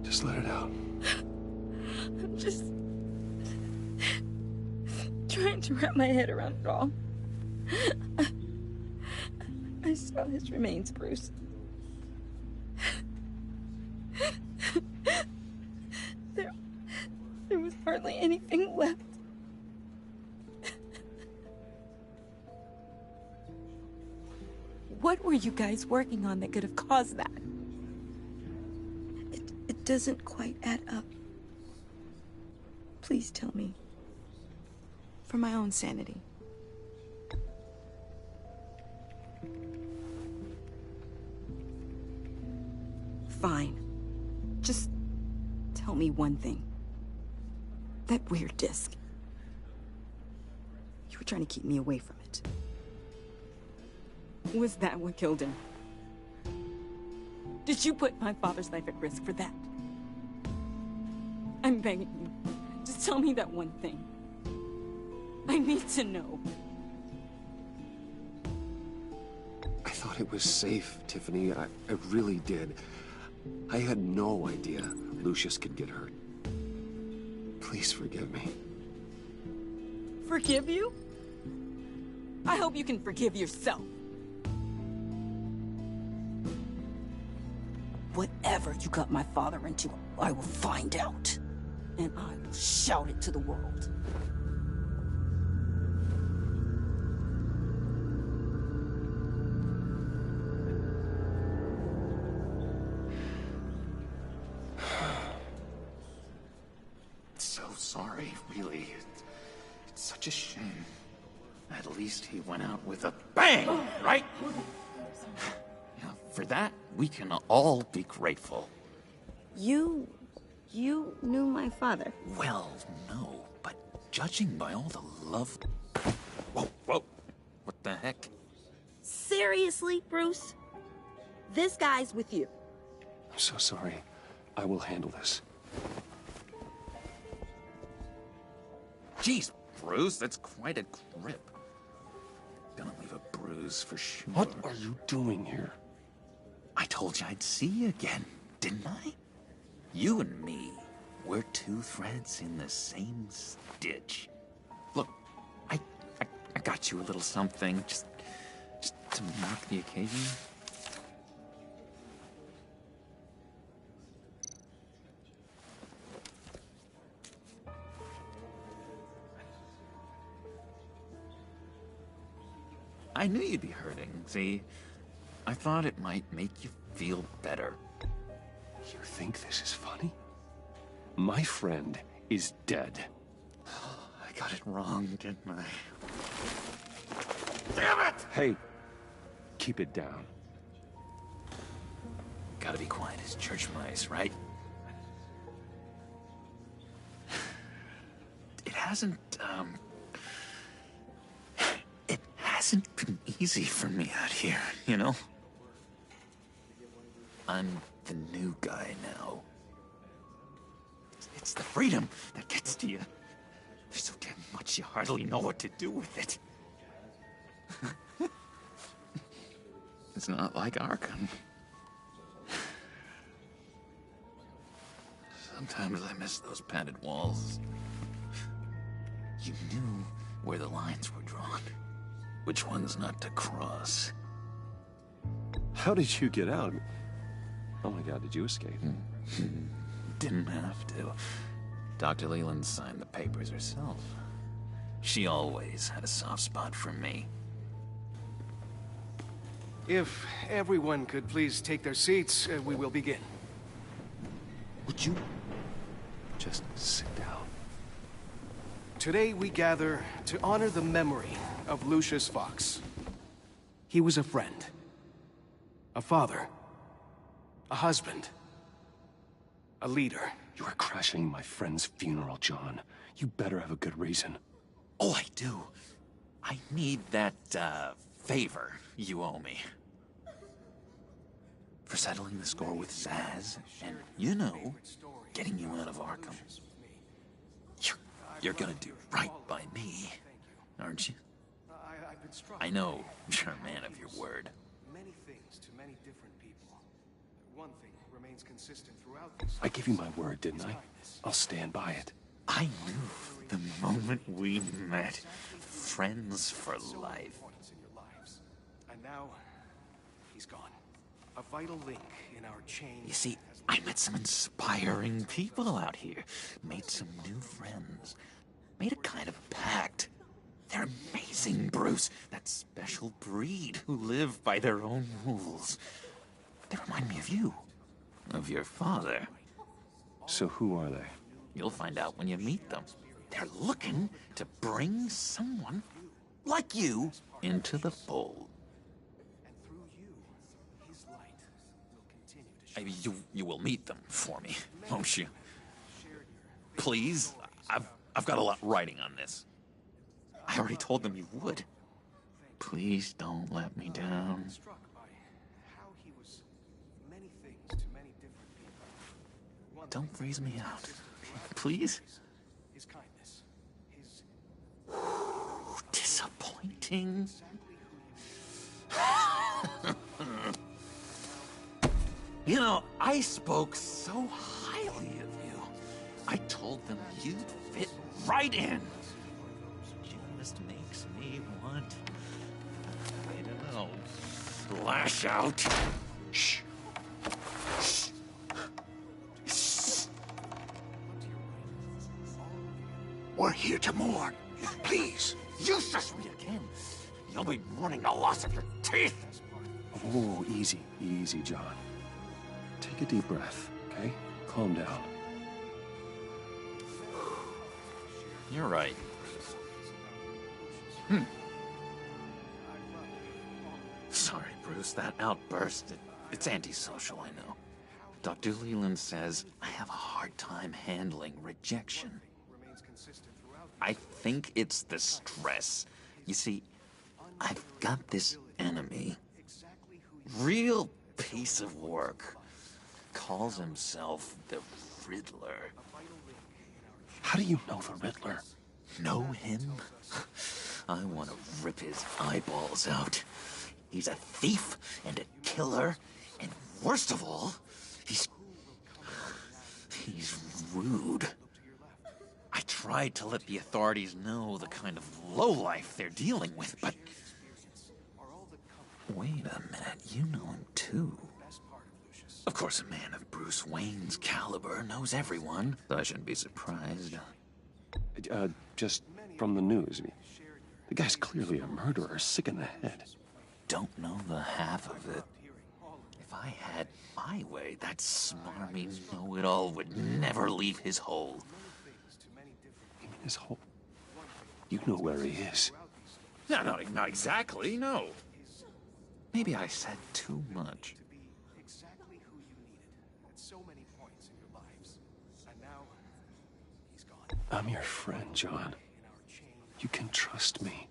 Just let it out. I'm just trying to wrap my head around it all. I saw his remains, Bruce. There was hardly anything left. What were you guys working on that could have caused that? It doesn't quite add up. Please tell me. For my own sanity. Fine. Just tell me one thing. That weird disc. You were trying to keep me away from it. Was that what killed him? Did you put my father's life at risk for that? I'm begging you. Just tell me that one thing. I need to know. I thought thought it was safe, Tiffany. I really did. I had no idea Lucius could get hurt. Please forgive me. Forgive you? I hope you can forgive yourself. Whatever you got my father into, I will find out. And I will shout it to the world. So sorry, really. It's such a shame. At least he went out with a bang, right? Yeah, for that, we can all be grateful. You knew my father? Well, no, but judging by all the love... Whoa, whoa, what the heck? Seriously, Bruce? This guy's with you. I'm so sorry. I will handle this. Jeez, Bruce, that's quite a grip. Gonna leave a bruise for sure. What are you doing here? I told you I'd see you again, didn't I? You and me, we're two threads in the same stitch. Look, I got you a little something, just to mark the occasion. I knew you'd be hurting, see? I thought it might make you feel better. You think this is funny? My friend is dead. I got it wrong, didn't I? Damn it! Hey, keep it down. Gotta be quiet as church mice, right? It hasn't been easy for me out here, you know? I'm the new guy now. It's the freedom that gets to you. There's so damn much you hardly know what to do with it. It's not like Arkham. Sometimes I miss those padded walls. You knew where the lines were drawn. Which ones not to cross. How did you get out? Oh my god, did you escape? Didn't have to. Dr. Leland signed the papers herself. She always had a soft spot for me. If everyone could please take their seats, we will begin. Would you just sit down? Today we gather to honor the memory of Lucius Fox. He was a friend, a father, a husband, a leader. You are crashing my friend's funeral, John. You better have a good reason. Oh, I do. I need that, favor you owe me. For settling the score with Zsasz, and, you know, getting you out of Arkham. You're gonna do right by me, aren't you? I know you're a man of your word. Many things to many different people. One thing remains consistent throughout this. I gave you my word, didn't I? I'll stand by it. I knew the moment we met. Friends for life. And now, he's gone. A vital link in our chain. You see, I met some inspiring people out here. Made some new friends. Made a kind of pact. They're amazing, Bruce. That special breed who live by their own rules. They remind me of you. Of your father. So who are they? You'll find out when you meet them. They're looking to bring someone like you into the fold. You will meet them for me, won't you? Please? I've got a lot writing on this. I already told them you would. Please don't let me down. Don't freeze me out. Please? His kindness, his disappointing. You know, I spoke so highly of you. I told them you'd fit right in. It just makes me want, I don't know, lash out. Shh. Shh. Shh. We're here to mourn. Please. You shush me again. You'll be mourning the loss of your teeth. Oh, easy, easy, John. Take a deep breath, okay? Calm down. You're right. Sorry, Bruce, that outburst, it's antisocial, I know. Dr. Leland says I have a hard time handling rejection. I think it's the stress. You see, I've got this enemy. Real piece of work. Calls himself the Riddler. How do you know the Riddler? Know him? I want to rip his eyeballs out. He's a thief and a killer, and worst of all, he's rude. I tried to let the authorities know the kind of lowlife they're dealing with, but... Wait a minute, you know him too. Of course, a man of Bruce Wayne's caliber knows everyone, so I shouldn't be surprised. Just from the news. The guy's clearly a murderer, sick in the head. Don't know the half of it. If I had my way, that smarmy know-it-all would never leave his hole. You mean his hole? You know where he is. No, not exactly, no. Maybe I said too much. I'm your friend, John. You can trust me.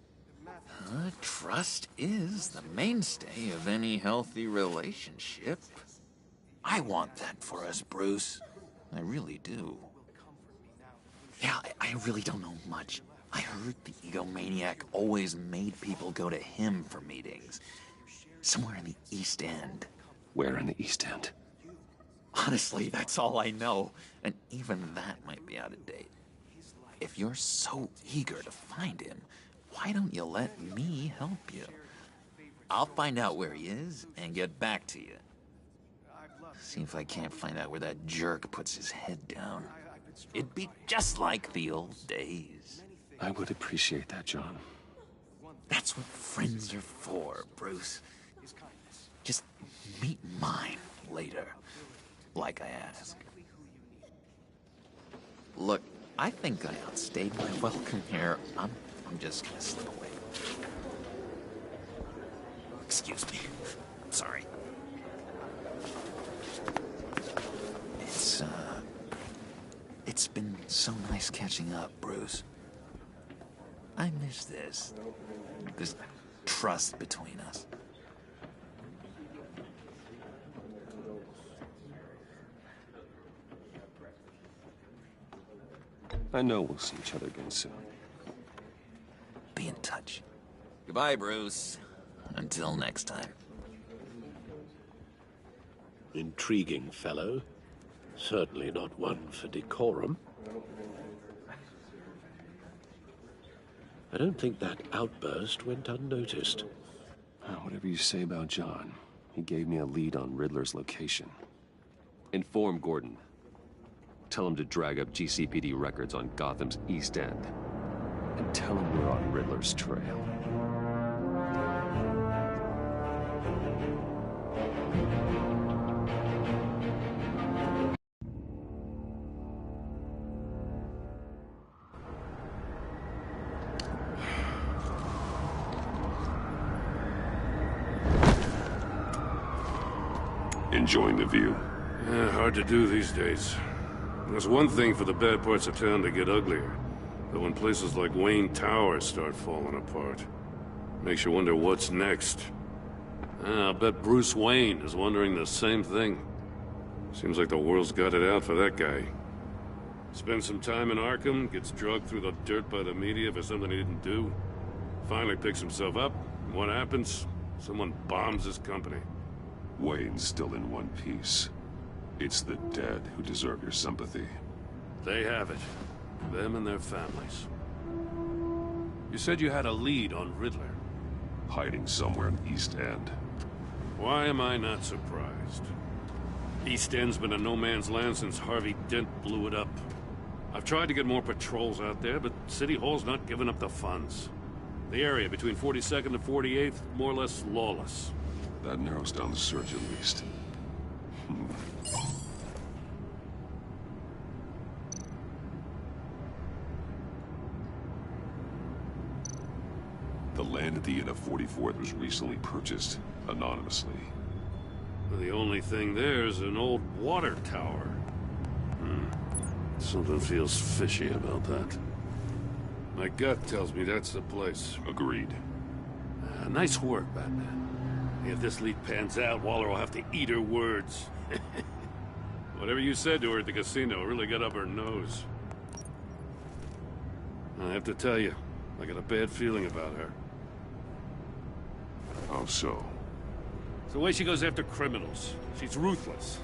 Trust is the mainstay of any healthy relationship. I want that for us, Bruce. I really do. Yeah, I really don't know much. I heard the egomaniac always made people go to him for meetings. Somewhere in the East End. Where in the East End? Honestly, that's all I know. And even that might be out of date. If you're so eager to find him, why don't you let me help you? I'll find out where he is and get back to you. See if I can't find out where that jerk puts his head down. It'd be just like the old days. I would appreciate that, John. That's what friends are for, Bruce. Just meet mine later, like I asked. Look, I think I outstayed my welcome here. I'm just gonna slip away. Excuse me. Sorry. It's been so nice catching up, Bruce. I miss this trust between us. I know we'll see each other again soon. Be in touch. Goodbye, Bruce. Until next time. Intriguing fellow. Certainly not one for decorum. I don't think that outburst went unnoticed. Whatever you say about John, he gave me a lead on Riddler's location. Inform Gordon. Tell him to drag up GCPD records on Gotham's East End. And tell him we're on Riddler's trail. Enjoying the view? Yeah, hard to do these days. There's one thing for the bad parts of town to get uglier. But when places like Wayne Tower start falling apart, makes you wonder what's next. I'll bet Bruce Wayne is wondering the same thing. Seems like the world's got it out for that guy. Spends some time in Arkham, gets drugged through the dirt by the media for something he didn't do. Finally picks himself up, and what happens? Someone bombs his company. Wayne's still in one piece. It's the dead who deserve your sympathy. They have it. Them and their families. You said you had a lead on Riddler. Hiding somewhere in East End. Why am I not surprised? East End's been a no-man's land since Harvey Dent blew it up. I've tried to get more patrols out there, but City Hall's not giving up the funds. The area between 42nd and 48th, more or less lawless. That narrows down the search at least. The land at the end of 44th was recently purchased, anonymously. The only thing there is an old water tower. Something feels fishy about that. My gut tells me that's the place. Agreed. Nice work, Batman. If this lead pans out, Waller will have to eat her words. Whatever you said to her at the casino really got up her nose. I have to tell you, I got a bad feeling about her. How so? It's the way she goes after criminals. She's ruthless.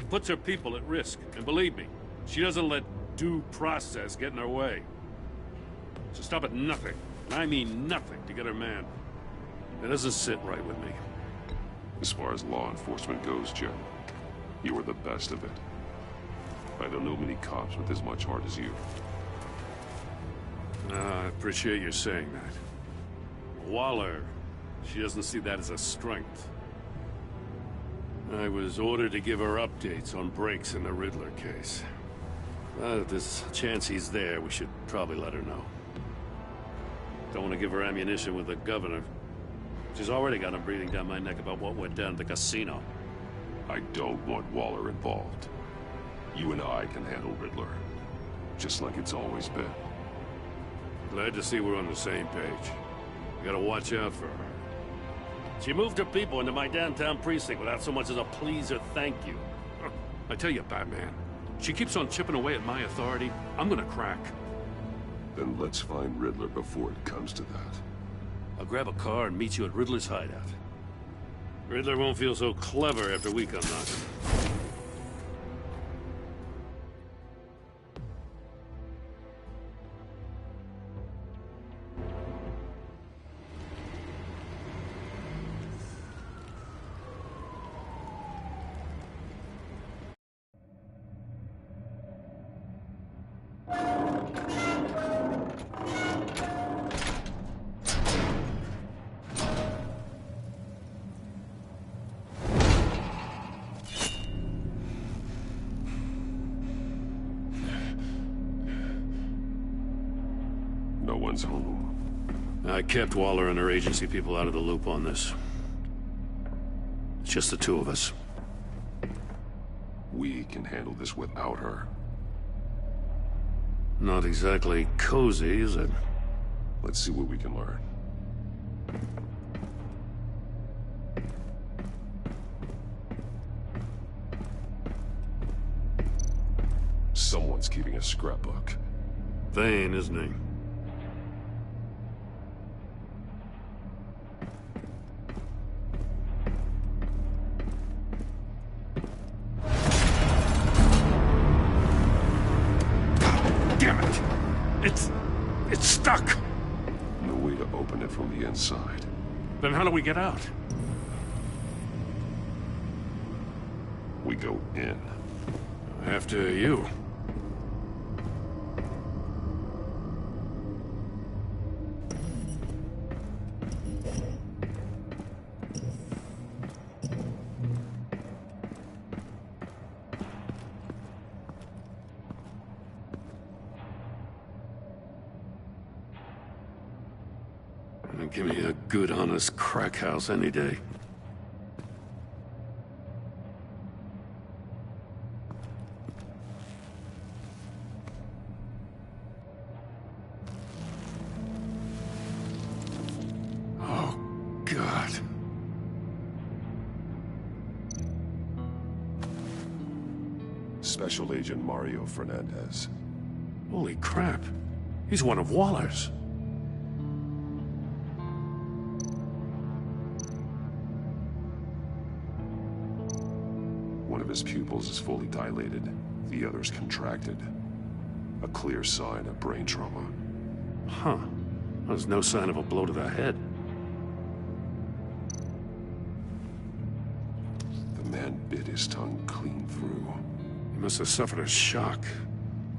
Puts her people at risk, and believe me, she doesn't let due process get in her way. She'll stop at nothing, and I mean nothing, to get her man. It doesn't sit right with me. As far as law enforcement goes, Jim, you are the best of it. I don't know many cops with as much heart as you. I appreciate you saying that. Waller, she doesn't see that as a strength. I was ordered to give her updates on breaks in the Riddler case. If there's a chance he's there, we should probably let her know. Don't want to give her ammunition with the governor. She's already got him breathing down my neck about what went down at the casino. I don't want Waller involved. You and I can handle Riddler, just like it's always been. Glad to see we're on the same page. We gotta watch out for her. She moved her people into my downtown precinct without so much as a please or thank you. I tell you, Batman, she keeps on chipping away at my authority. I'm gonna crack. Then let's find Riddler before it comes to that. I'll grab a car and meet you at Riddler's hideout. Riddler won't feel so clever after we come knocking. No one's home. I kept Waller and her agency people out of the loop on this. It's just the two of us. We can handle this without her. Not exactly cozy, is it? Let's see what we can learn. Someone's keeping a scrapbook. Vane, isn't he? It's stuck! No way to open it from the inside. Then how do we get out? We go in. After you. Give me a good, honest crack house any day. Oh, God. Special Agent Mario Fernandez. Holy crap. He's one of One of his pupils is fully dilated, the other's contracted. A clear sign of brain trauma. Huh. There's no sign of a blow to the head. The man bit his tongue clean through. He must have suffered a shock,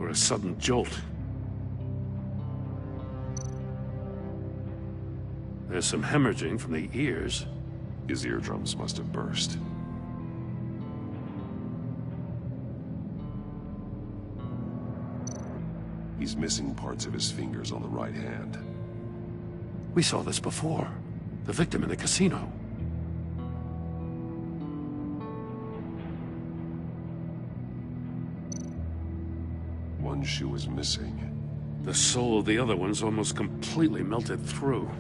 or a sudden jolt. There's some hemorrhaging from the ears. His eardrums must have burst. He's missing parts of his fingers on the right hand. We saw this before. The victim in the casino. One shoe is missing. The sole of the other one's almost completely melted through.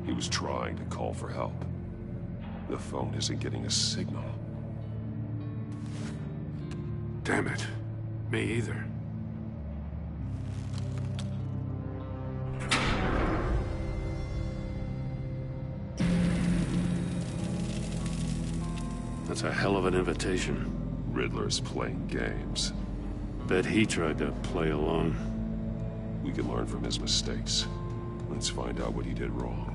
He was trying to call for help. The phone isn't getting a signal. Damn it. Me either. That's a hell of an invitation. Riddler's playing games. Bet he tried to play along. We can learn from his mistakes. Let's find out what he did wrong.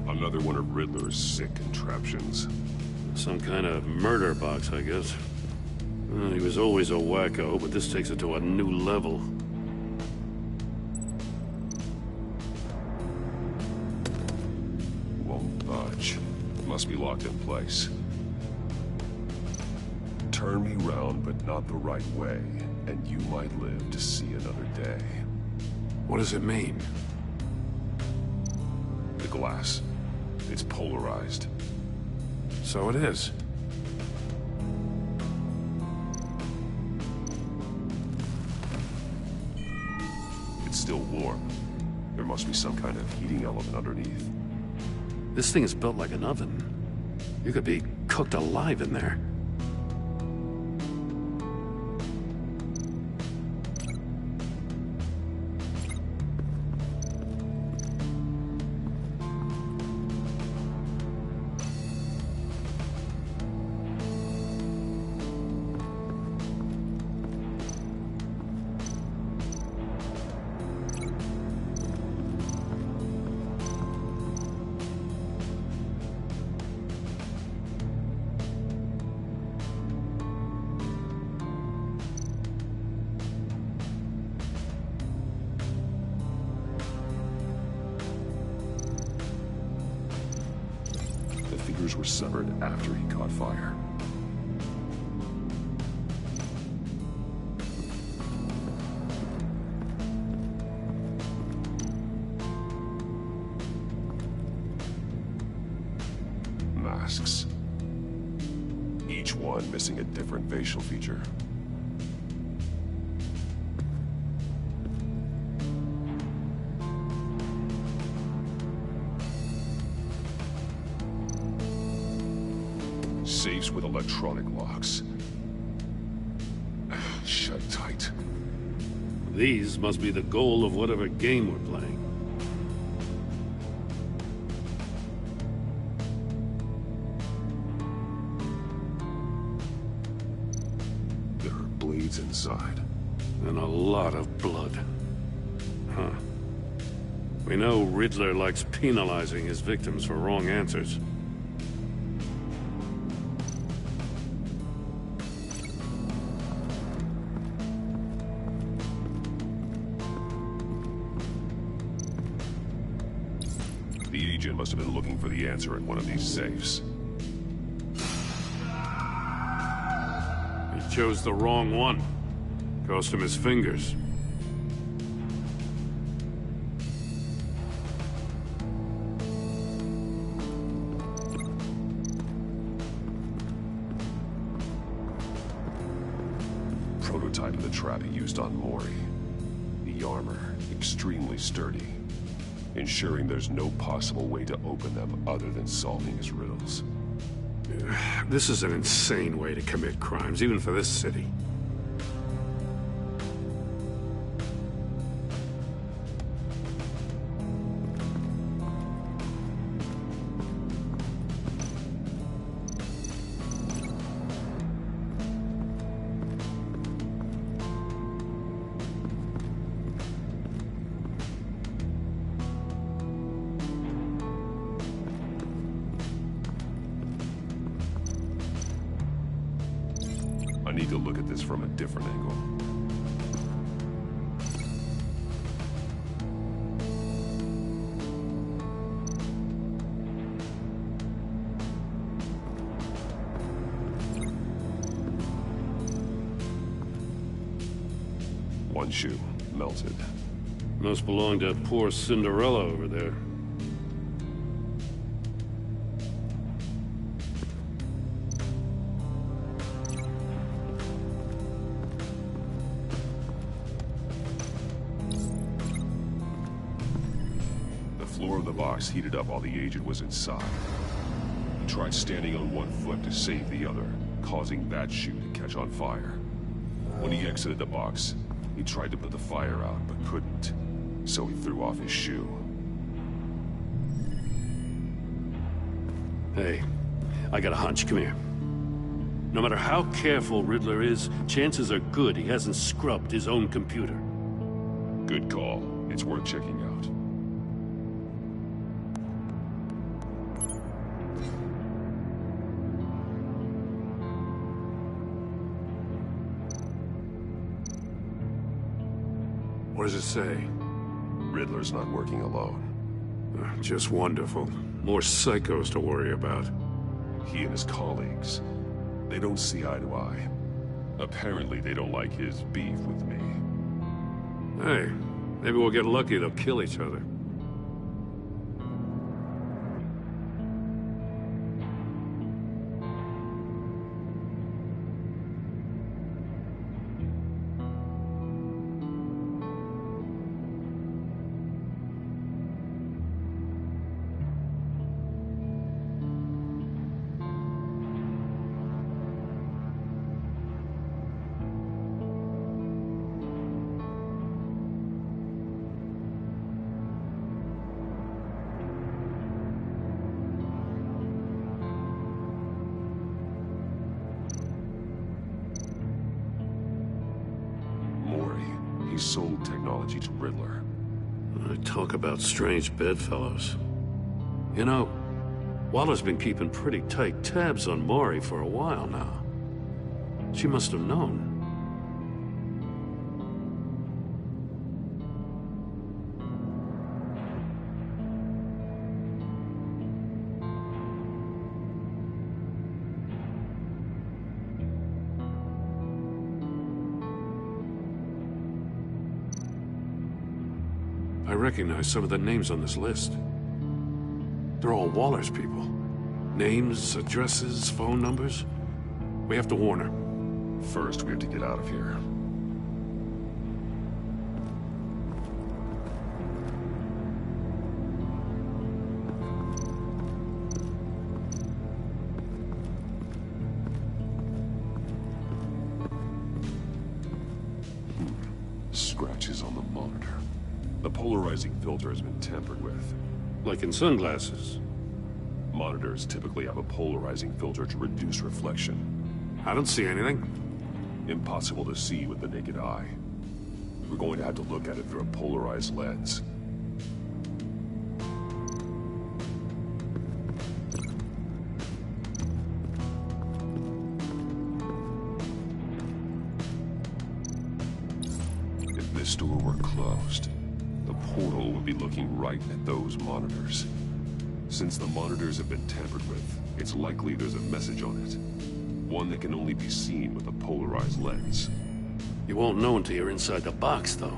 Another one of Riddler's sick contraptions. Some kind of murder box, I guess. Well, he was always a wacko, but this takes it to a new level. Won't budge. Must be locked in place. Turn me round, but not the right way, and you might live to see another day. What does it mean? The glass. It's polarized. So it is. It's still warm. There must be some kind of heating element underneath. This thing is built like an oven. You could be cooked alive in there. Were severed after he caught fire. Masks. Each one missing a different facial feature. Safes with electronic locks. Shut tight. These must be the goal of whatever game we're playing. There are bleeds inside. And a lot of blood. Huh. We know Riddler likes penalizing his victims for wrong answers. The agent must have been looking for the answer in one of these safes. He chose the wrong one. Cost him his fingers. Prototype of the trap he used on Mori. The armor, extremely sturdy. ensuring there's no possible way to open them other than solving his riddles. This is an insane way to commit crimes, even for this city. I need to look at this from a different angle. One shoe, melted. Must belong to poor Cinderella over there. The floor of the box heated up while the agent was inside. He tried standing on one foot to save the other, causing that shoe to catch on fire. When he exited the box, he tried to put the fire out, but couldn't, so he threw off his shoe. Hey, I got a hunch. Come here. No matter how careful Riddler is, chances are good he hasn't scrubbed his own computer. Good call. It's worth checking out. What does it say? Riddler's not working alone. Just wonderful. More psychos to worry about. He and his colleagues, they don't see eye to eye. Apparently they don't like his beef with me. Hey, maybe we'll get lucky they'll kill each other. He sold technology to Riddler. Talk about strange bedfellows. You know, Waller's been keeping pretty tight tabs on Maury for a while now. She must have known. I recognize some of the names on this list. They're all Waller's people. Names, addresses, phone numbers. We have to warn her. First, we have to get out of here. Scratches on the monitor. The polarizing filter has been tampered with. Like in sunglasses. Monitors typically have a polarizing filter to reduce reflection. I don't see anything. Impossible to see with the naked eye. We're going to have to look at it through a polarized lens. If this door were closed, the portal would be looking right at those monitors. Since the monitors have been tampered with, it's likely there's a message on it. One that can only be seen with a polarized lens. You won't know until you're inside the box, though.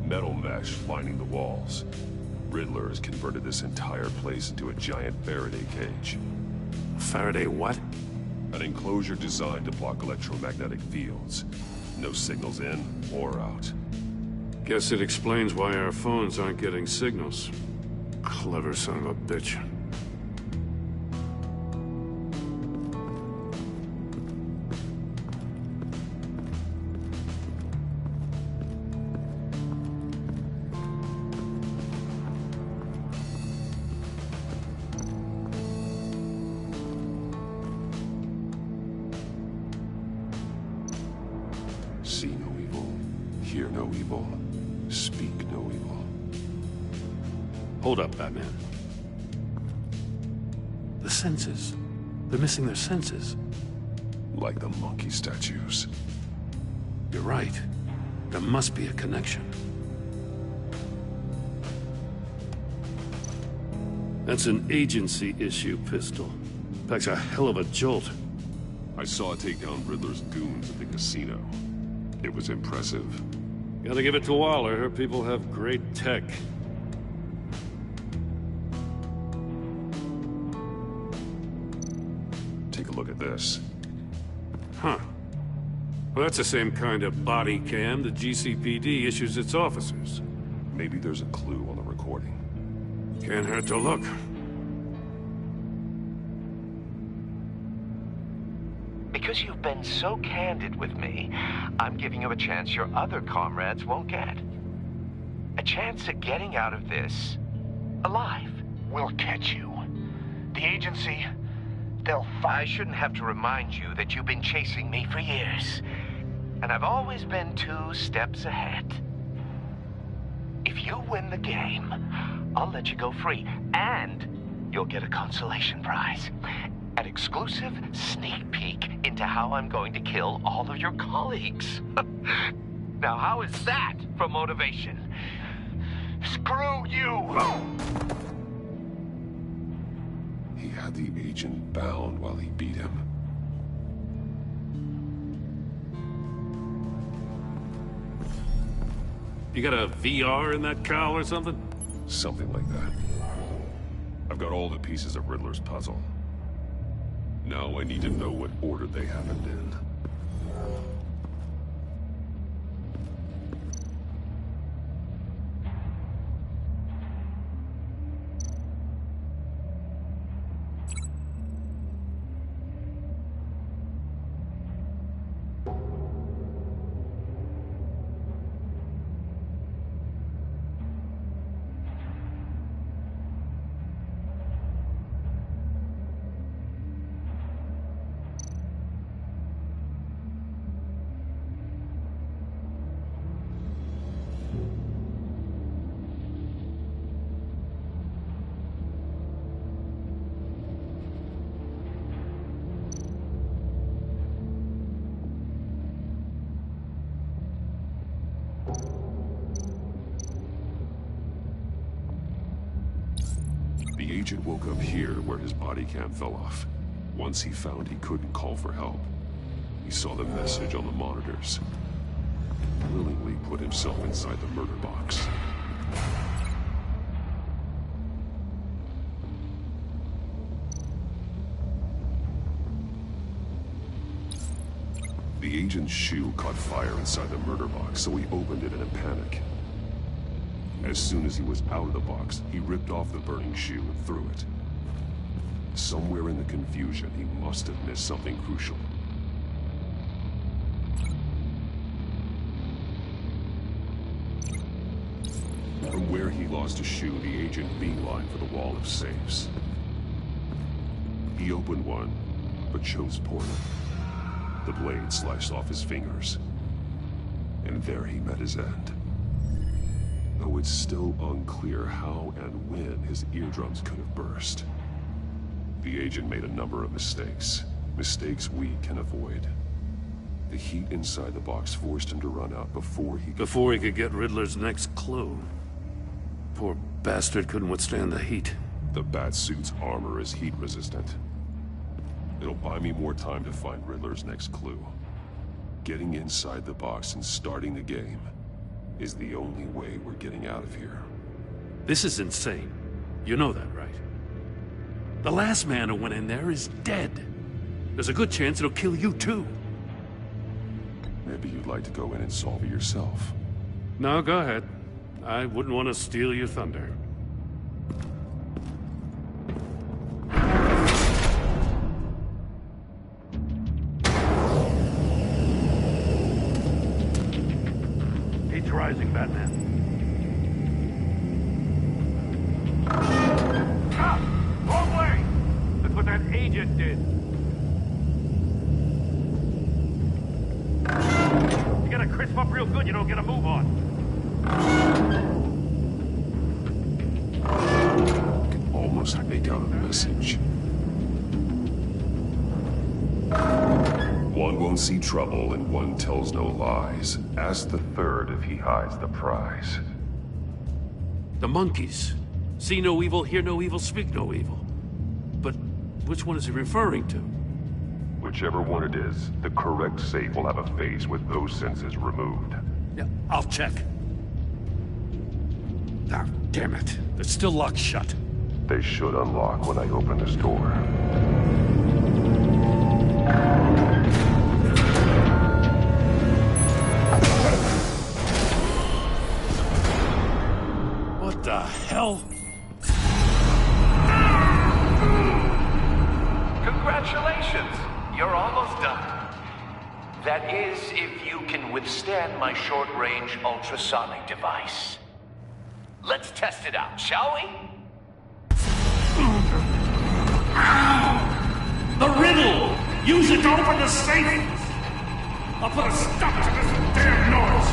Metal mesh lining the walls. Riddler has converted this entire place into a giant Faraday cage. Faraday what? An enclosure designed to block electromagnetic fields. No signals in or out. Guess it explains why our phones aren't getting signals. Clever son of a bitch. See no evil, hear no evil, speak no evil. Hold up, Batman. The senses. They're missing their senses. Like the monkey statues. You're right. There must be a connection. That's an agency issue, Pistol. Packs a hell of a jolt. I saw it take down Riddler's goons at the casino. It was impressive. Gotta give it to Waller. Her people have great tech. Take a look at this. Huh. Well, that's the same kind of body cam the GCPD issues its officers. Maybe there's a clue on the recording. Can't hurt to look. Because you've been so candid with me, I'm giving you a chance your other comrades won't get. A chance at getting out of this alive. We'll catch you. The agency, they'll I shouldn't have to remind you that you've been chasing me for years. And I've always been 2 steps ahead. If you win the game, I'll let you go free. And you'll get a consolation prize. An exclusive sneak peek into how I'm going to kill all of your colleagues. Now, how is that for motivation? Screw you! He had the agent bound while he beat him. You got a VR in that cowl or something? Something like that. I've got all the pieces of Riddler's puzzle. Now I need to know what order they happened in. The agent woke up here where his body cam fell off. Once he found he couldn't call for help, he saw the message on the monitors. He willingly put himself inside the murder box. The agent's shoe caught fire inside the murder box, so he opened it in a panic. As soon as he was out of the box, he ripped off the burning shoe and threw it. Somewhere in the confusion, he must have missed something crucial. From where he lost a shoe, the agent beelined for the wall of safes. He opened one, but chose poorly. The blade sliced off his fingers. And there he met his end. Though it's still unclear how and when his eardrums could have burst. The agent made a number of mistakes. Mistakes we can avoid. The heat inside the box forced him to run out before he could get Riddler's next clue. Poor bastard couldn't withstand the heat. The Batsuit's armor is heat resistant. It'll buy me more time to find Riddler's next clue. Getting inside the box and starting the game is the only way we're getting out of here. This is insane. You know that, right? The last man who went in there is dead. There's a good chance it'll kill you too. Maybe you'd like to go in and solve it yourself. No, go ahead. I wouldn't want to steal your thunder. Heat's rising, Batman. Wrong way! That's what that agent did. You gotta crisp up real good, you don't get a move on. Can almost make out a message. One won't see trouble and one tells no lies. Ask the third if he hides the prize. The monkeys. See no evil, hear no evil, speak no evil. But which one is he referring to? Whichever one it is, the correct safe will have a face with those senses removed. Yeah, I'll check. Ah, damn it. They're still locked shut. They should unlock when I open this door. What the hell? Congratulations! You're almost done. That is, if you can withstand my short-range ultrasonic device. Let's test it out, shall we? The riddle! Use it to open the safe! I'll put a stop to this damn noise!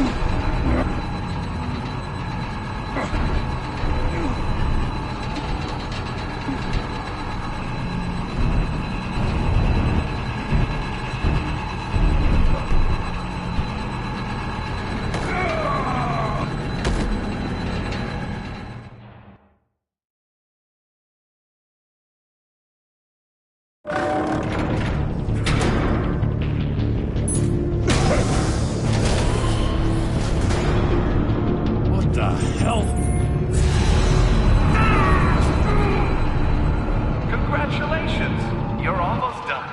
Congratulations! You're almost done.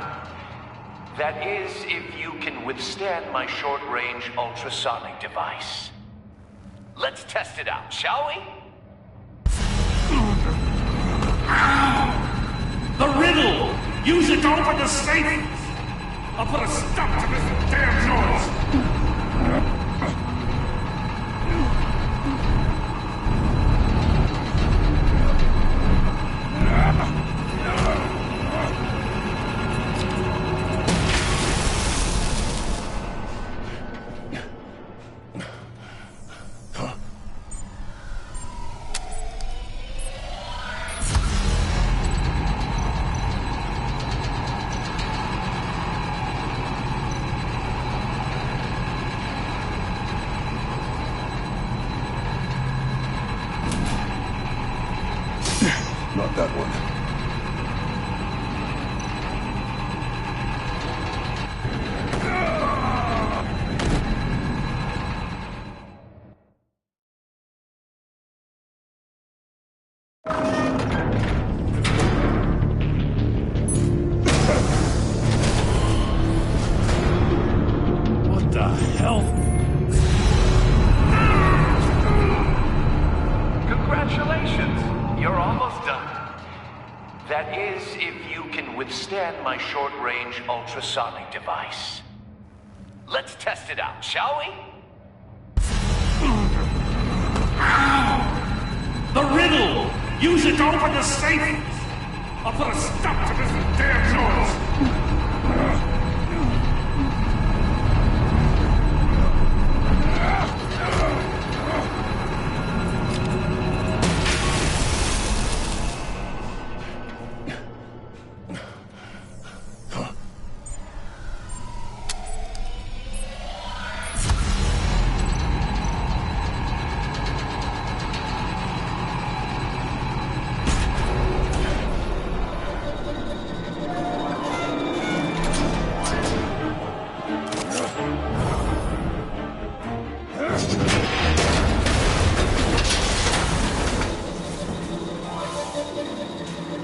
That is, if you can withstand my short-range ultrasonic device. Let's test it out, shall we? The riddle! Use it to open the safe! I'll put a stop to this damn noise! Not that one. What the hell? Congratulations! You're almost done. That is, if you can withstand my short-range ultrasonic device. Let's test it out, shall we? The riddle! Use it to open the safe! I'll put a stop to this damn noise!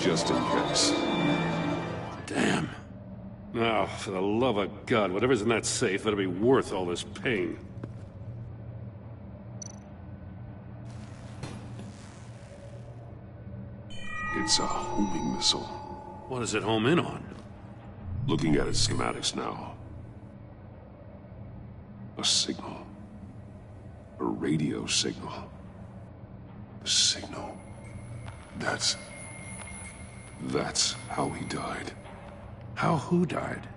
just in case. Damn. Now, for the love of God, whatever's in that safe better be worth all this pain. It's a homing missile. What does it home in on? Looking at its schematics now. A signal. A radio signal. A signal. That's how he died. How who died?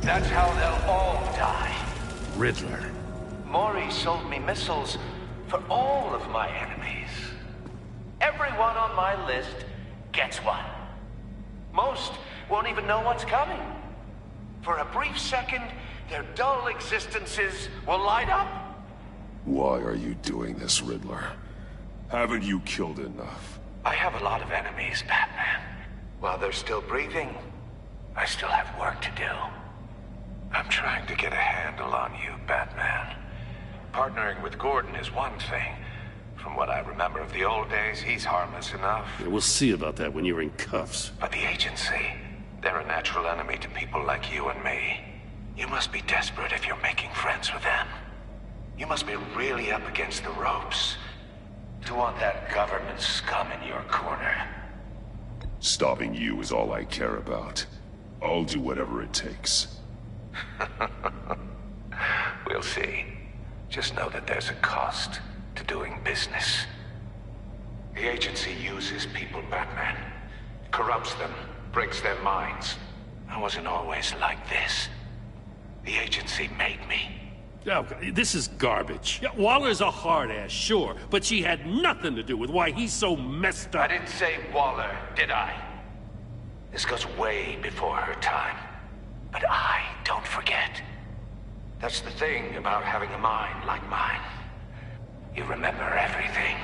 That's how they'll all die. Riddler. Mori sold me missiles for all of my enemies. Everyone on my list gets one. Most won't even know what's coming. For a brief second, their dull existences will light up. Why are you doing this, Riddler? Haven't you killed enough? I have a lot of enemies, Batman. While they're still breathing, I still have work to do. I'm trying to get a handle on you, Batman. Partnering with Gordon is one thing. From what I remember of the old days, he's harmless enough. Yeah, we'll see about that when you're in cuffs. But the agency, they're a natural enemy to people like you and me. You must be desperate if you're making friends with them. You must be really up against the ropes to want that government scum in your corner. Stopping you is all I care about. I'll do whatever it takes. We'll see. Just know that there's a cost to doing business. The agency uses people, Batman. Corrupts them, breaks their minds. I wasn't always like this. The agency made me. Oh, this is garbage. Yeah, Waller's a hard-ass, sure, but she had nothing to do with why he's so messed up. I didn't say Waller, did I? This goes way before her time. But I don't forget. That's the thing about having a mind like mine. You remember everything.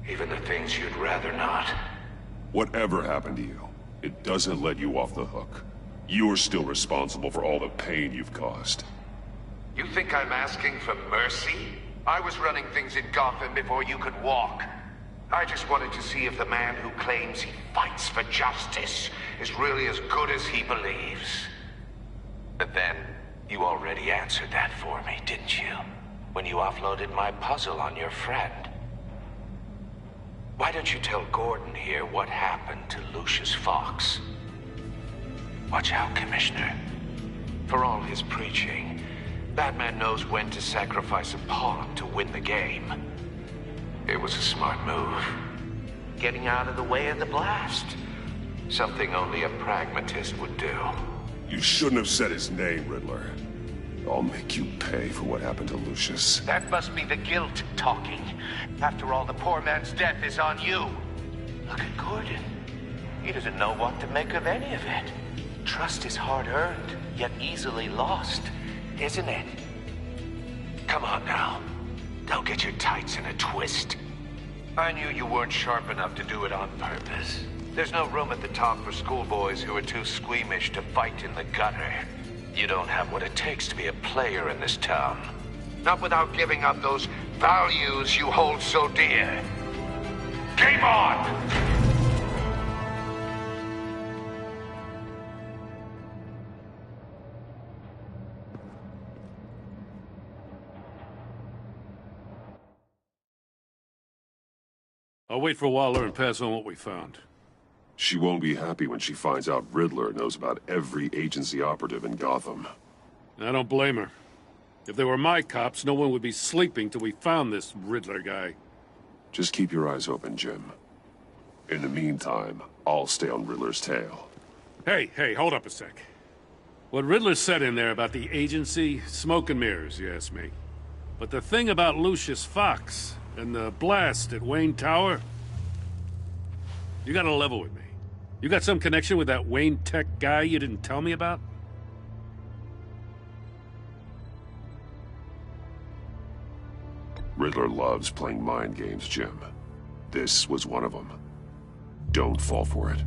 Even the things you'd rather not. Whatever happened to you, it doesn't let you off the hook. You're still responsible for all the pain you've caused. You think I'm asking for mercy? I was running things in Gotham before you could walk. I just wanted to see if the man who claims he fights for justice is really as good as he believes. But then, you already answered that for me, didn't you? When you offloaded my puzzle on your friend. Why don't you tell Gordon here what happened to Lucius Fox? Watch out, Commissioner. For all his preaching, Batman knows when to sacrifice a pawn to win the game. It was a smart move. Getting out of the way of the blast. Something only a pragmatist would do. You shouldn't have said his name, Riddler. I'll make you pay for what happened to Lucius. That must be the guilt talking. After all, the poor man's death is on you. Look at Gordon. He doesn't know what to make of any of it. Trust is hard-earned, yet easily lost, isn't it? Come on now. Don't get your tights in a twist. I knew you weren't sharp enough to do it on purpose. There's no room at the top for schoolboys who are too squeamish to fight in the gutter. You don't have what it takes to be a player in this town. Not without giving up those values you hold so dear. Game on! I'll wait for Waller and pass on what we found. She won't be happy when she finds out Riddler knows about every agency operative in Gotham. I don't blame her. If they were my cops, no one would be sleeping till we found this Riddler guy. Just keep your eyes open, Jim. In the meantime, I'll stay on Riddler's tail. Hey, hold up a sec. What Riddler said in there about the agency, smoke and mirrors, you ask me. But the thing about Lucius Fox and the blast at Wayne Tower, you gotta level with me. You got some connection with that Wayne Tech guy you didn't tell me about? Riddler loves playing mind games, Jim. This was one of them. Don't fall for it.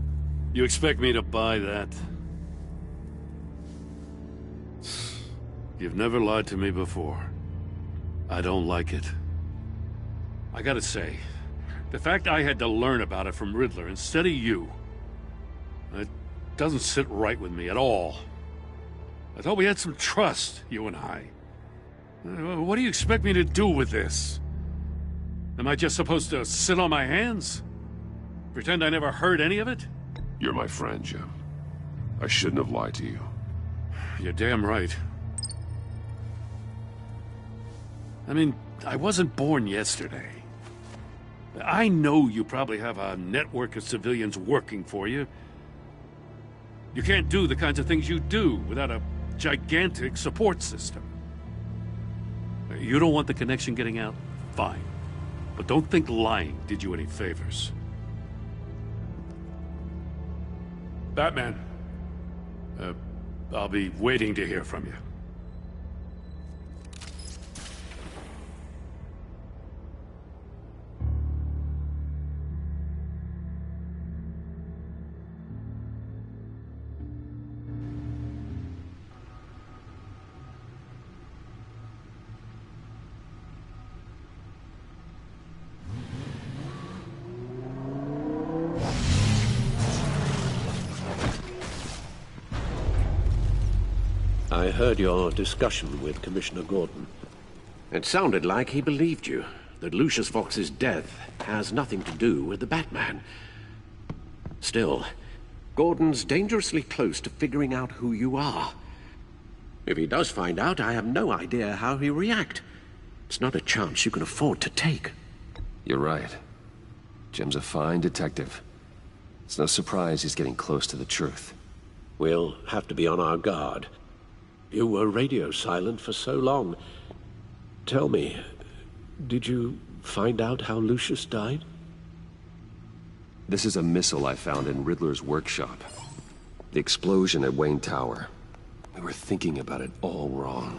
You expect me to buy that? You've never lied to me before. I don't like it. I gotta say, The fact I had to learn about it from Riddler instead of you, it doesn't sit right with me at all. I thought we had some trust, you and I. What do you expect me to do with this? Am I just supposed to sit on my hands? Pretend I never heard any of it? You're my friend, Jim. I shouldn't have lied to you. You're damn right. I mean, I wasn't born yesterday. I know you probably have a network of civilians working for you. You can't do the kinds of things you do without a gigantic support system. You don't want the connection getting out? Fine. But don't think lying did you any favors. Batman. I'll be waiting to hear from you. I heard your discussion with Commissioner Gordon. It sounded like he believed you, that Lucius Fox's death has nothing to do with the Batman. Still, Gordon's dangerously close to figuring out who you are. If he does find out, I have no idea how he'll react. It's not a chance you can afford to take. You're right. Jim's a fine detective. It's no surprise he's getting close to the truth. We'll have to be on our guard. You were radio silent for so long. Tell me, did you find out how Lucius died? This is a missile I found in Riddler's workshop. The explosion at Wayne Tower. We were thinking about it all wrong.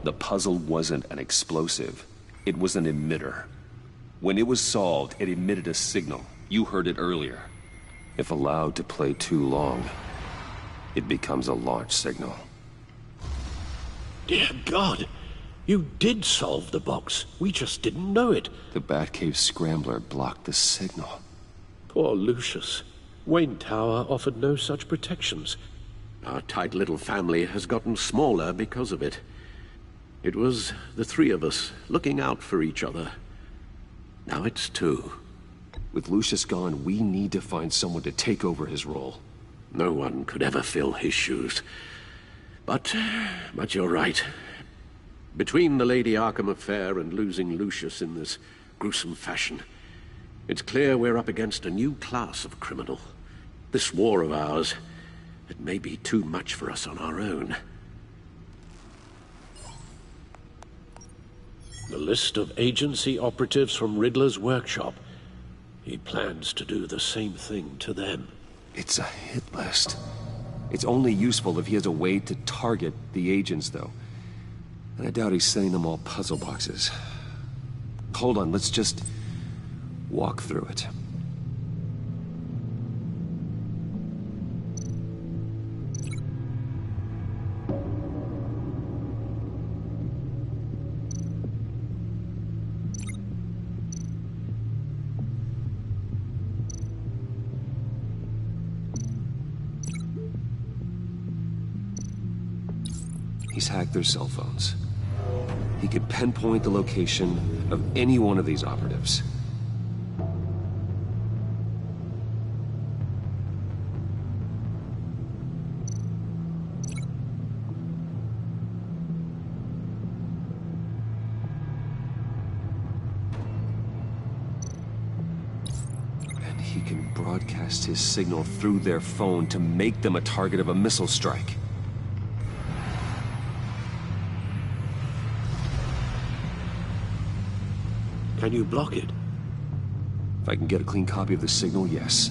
The puzzle wasn't an explosive. It was an emitter. When it was solved, it emitted a signal. You heard it earlier. If allowed to play too long, it becomes a launch signal. Dear God! You did solve the box. We just didn't know it. The Batcave scrambler blocked the signal. Poor Lucius. Wayne Tower offered no such protections. Our tight little family has gotten smaller because of it. It was the three of us looking out for each other. Now it's two. With Lucius gone, we need to find someone to take over his role. No one could ever fill his shoes. But you're right. Between the Lady Arkham affair and losing Lucius in this gruesome fashion, it's clear we're up against a new class of criminal. This war of ours, it may be too much for us on our own. The list of agency operatives from Riddler's workshop. He plans to do the same thing to them. It's a hit list. It's only useful if he has a way to target the agents, though. And I doubt he's sending them all puzzle boxes. Hold on, let's just walk through it. He's hacked their cell phones. He could pinpoint the location of any one of these operatives. And he can broadcast his signal through their phone to make them a target of a missile strike. Can you block it? If I can get a clean copy of the signal, yes.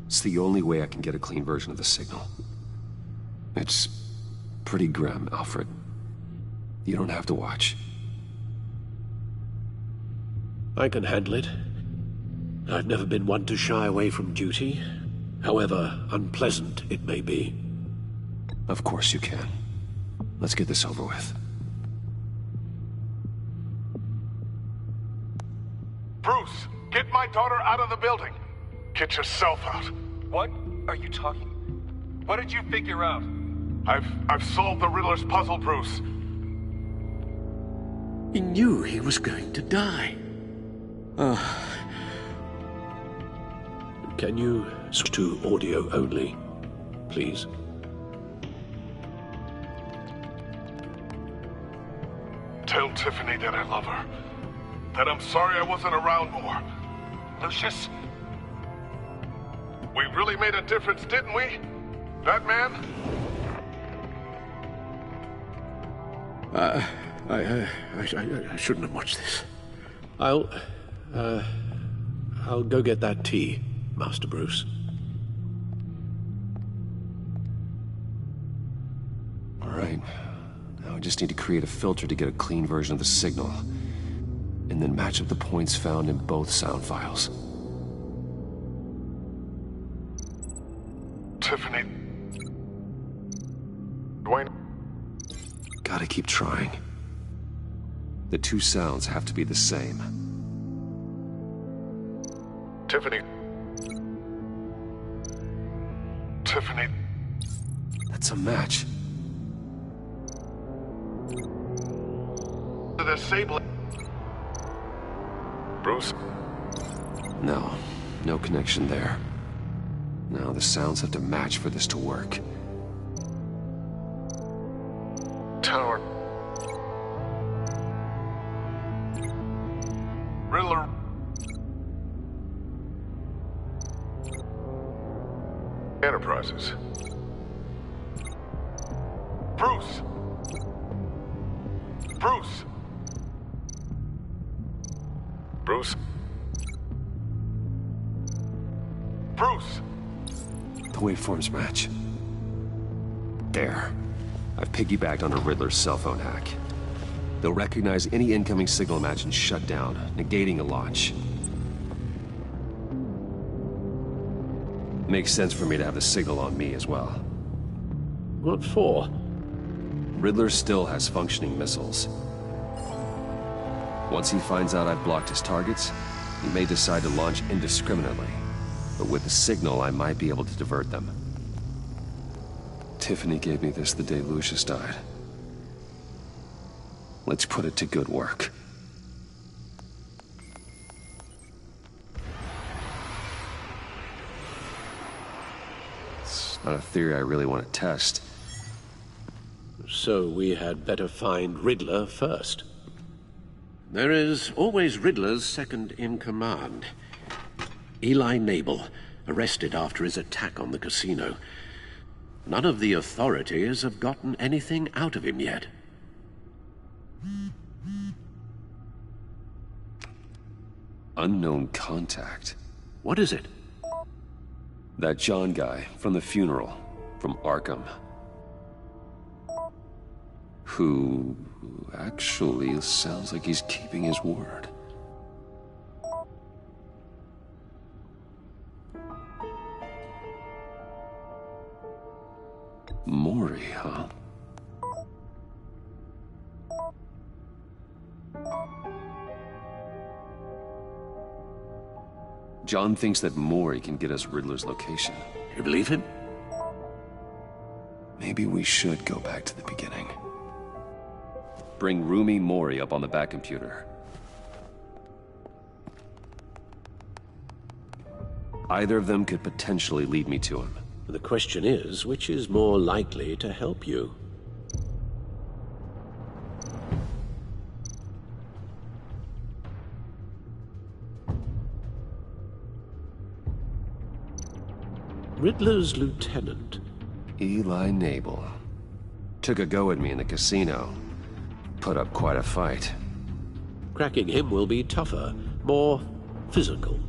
It's the only way I can get a clean version of the signal. It's pretty grim, Alfred. You don't have to watch. I can handle it. I've never been one to shy away from duty, however unpleasant it may be. Of course you can. Let's get this over with. Bruce, get my daughter out of the building. Get yourself out. What are you talking? What did you figure out? I've solved the Riddler's puzzle, Bruce. He knew he was going to die. Can you switch to audio only, please? Tell Tiffany that I love her. That I'm sorry I wasn't around more. Lucius, we really made a difference, didn't we? That man? I shouldn't have watched this. I'll go get that tea, Master Bruce. All right. Now I just need to create a filter to get a clean version of the signal, and then match up the points found in both sound files. Tiffany. Dwayne. Gotta keep trying. The two sounds have to be the same. Tiffany. Tiffany. That's a match. The sable. Bruce? No. No connection there. Now the sounds have to match for this to work. Tower. Riddler. Enterprises. Bruce. Bruce. Bruce. Bruce. The waveforms match. There. I've piggybacked on a Riddler's cell phone hack. They'll recognize any incoming signal match and shut down, negating a launch. Makes sense for me to have the signal on me as well. What for? Riddler still has functioning missiles. Once he finds out I've blocked his targets, he may decide to launch indiscriminately. But with the signal, I might be able to divert them. Tiffany gave me this the day Lucius died. Let's put it to good work. It's not a theory I really want to test. So we had better find Riddler first. There is always Riddler's second in command. Eli Nabel, arrested after his attack on the casino. None of the authorities have gotten anything out of him yet. Unknown contact. What is it? That John guy from the funeral, from Arkham. Who actually sounds like he's keeping his word. Mori, huh? John thinks that Mori can get us Riddler's location. You believe him? Maybe we should go back to the beginning. Bring Rumi Mori up on the back computer. Either of them could potentially lead me to him. The question is, which is more likely to help you? Riddler's lieutenant. Eli Nabel. Took a go at me in the casino. Put up quite a fight. Cracking him will be tougher, more physical.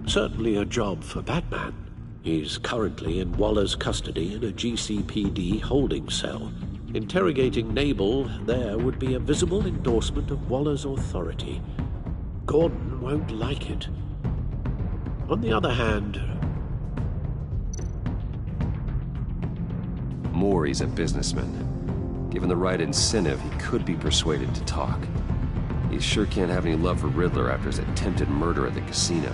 Certainly a job for Batman. He's currently in Waller's custody in a GCPD holding cell. Interrogating Nabel there would be a visible endorsement of Waller's authority. Gordon won't like it. On the other hand, Maury's a businessman. Given the right incentive, he could be persuaded to talk. He sure can't have any love for Riddler after his attempted murder at the casino.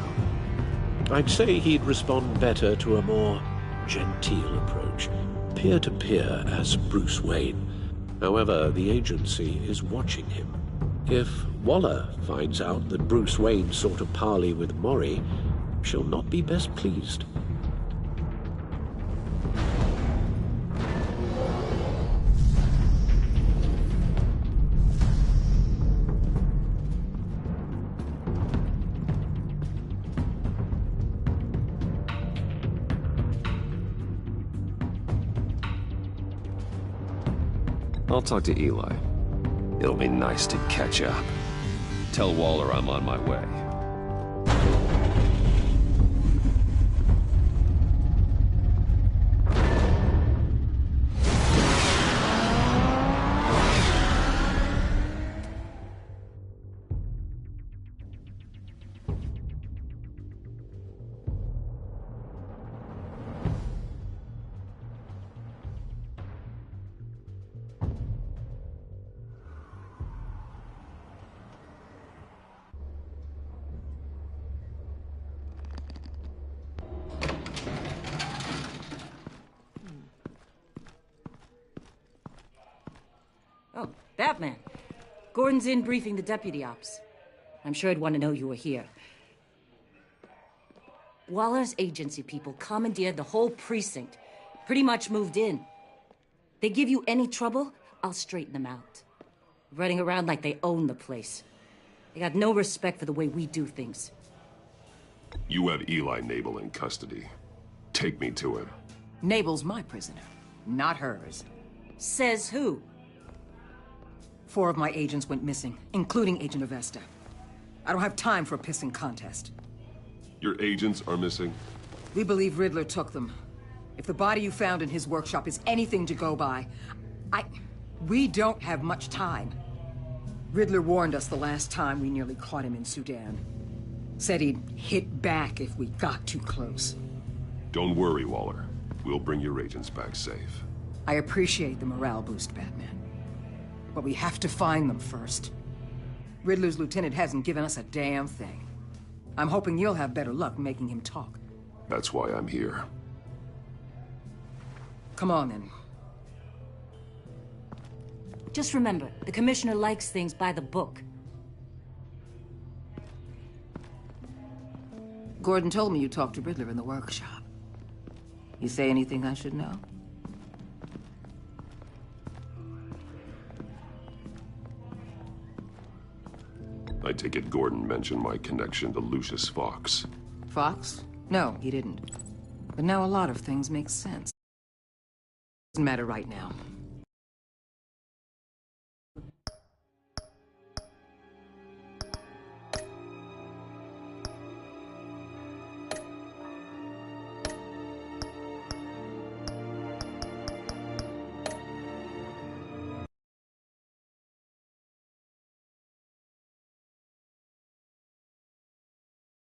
I'd say he'd respond better to a more genteel approach, peer-to-peer as Bruce Wayne. However, the agency is watching him. If Waller finds out that Bruce Wayne sought a parley with Maury, she'll not be best pleased. I'll talk to Eli. It'll be nice to catch up. Tell Waller I'm on my way. Oh, Batman. Gordon's in briefing the deputy ops. I'm sure he'd want to know you were here. Waller's agency people commandeered the whole precinct. Pretty much moved in. They give you any trouble, I'll straighten them out. Running around like they own the place. They got no respect for the way we do things. You have Eli Nabel in custody. Take me to him. Nabel's my prisoner, not hers. Says who? 4 of my agents went missing, including Agent Avesta. I don't have time for a pissing contest. Your agents are missing? We believe Riddler took them. If the body you found in his workshop is anything to go by, we don't have much time. Riddler warned us the last time we nearly caught him in Sudan. Said he'd hit back if we got too close. Don't worry, Waller. We'll bring your agents back safe. I appreciate the morale boost, Batman. But we have to find them first. Riddler's lieutenant hasn't given us a damn thing. I'm hoping you'll have better luck making him talk. That's why I'm here. Come on, then. Just remember, the commissioner likes things by the book. Gordon told me you talked to Riddler in the workshop. You say anything I should know? I take it Gordon mentioned my connection to Lucius Fox. Fox? No, he didn't. But now a lot of things make sense. Doesn't matter right now.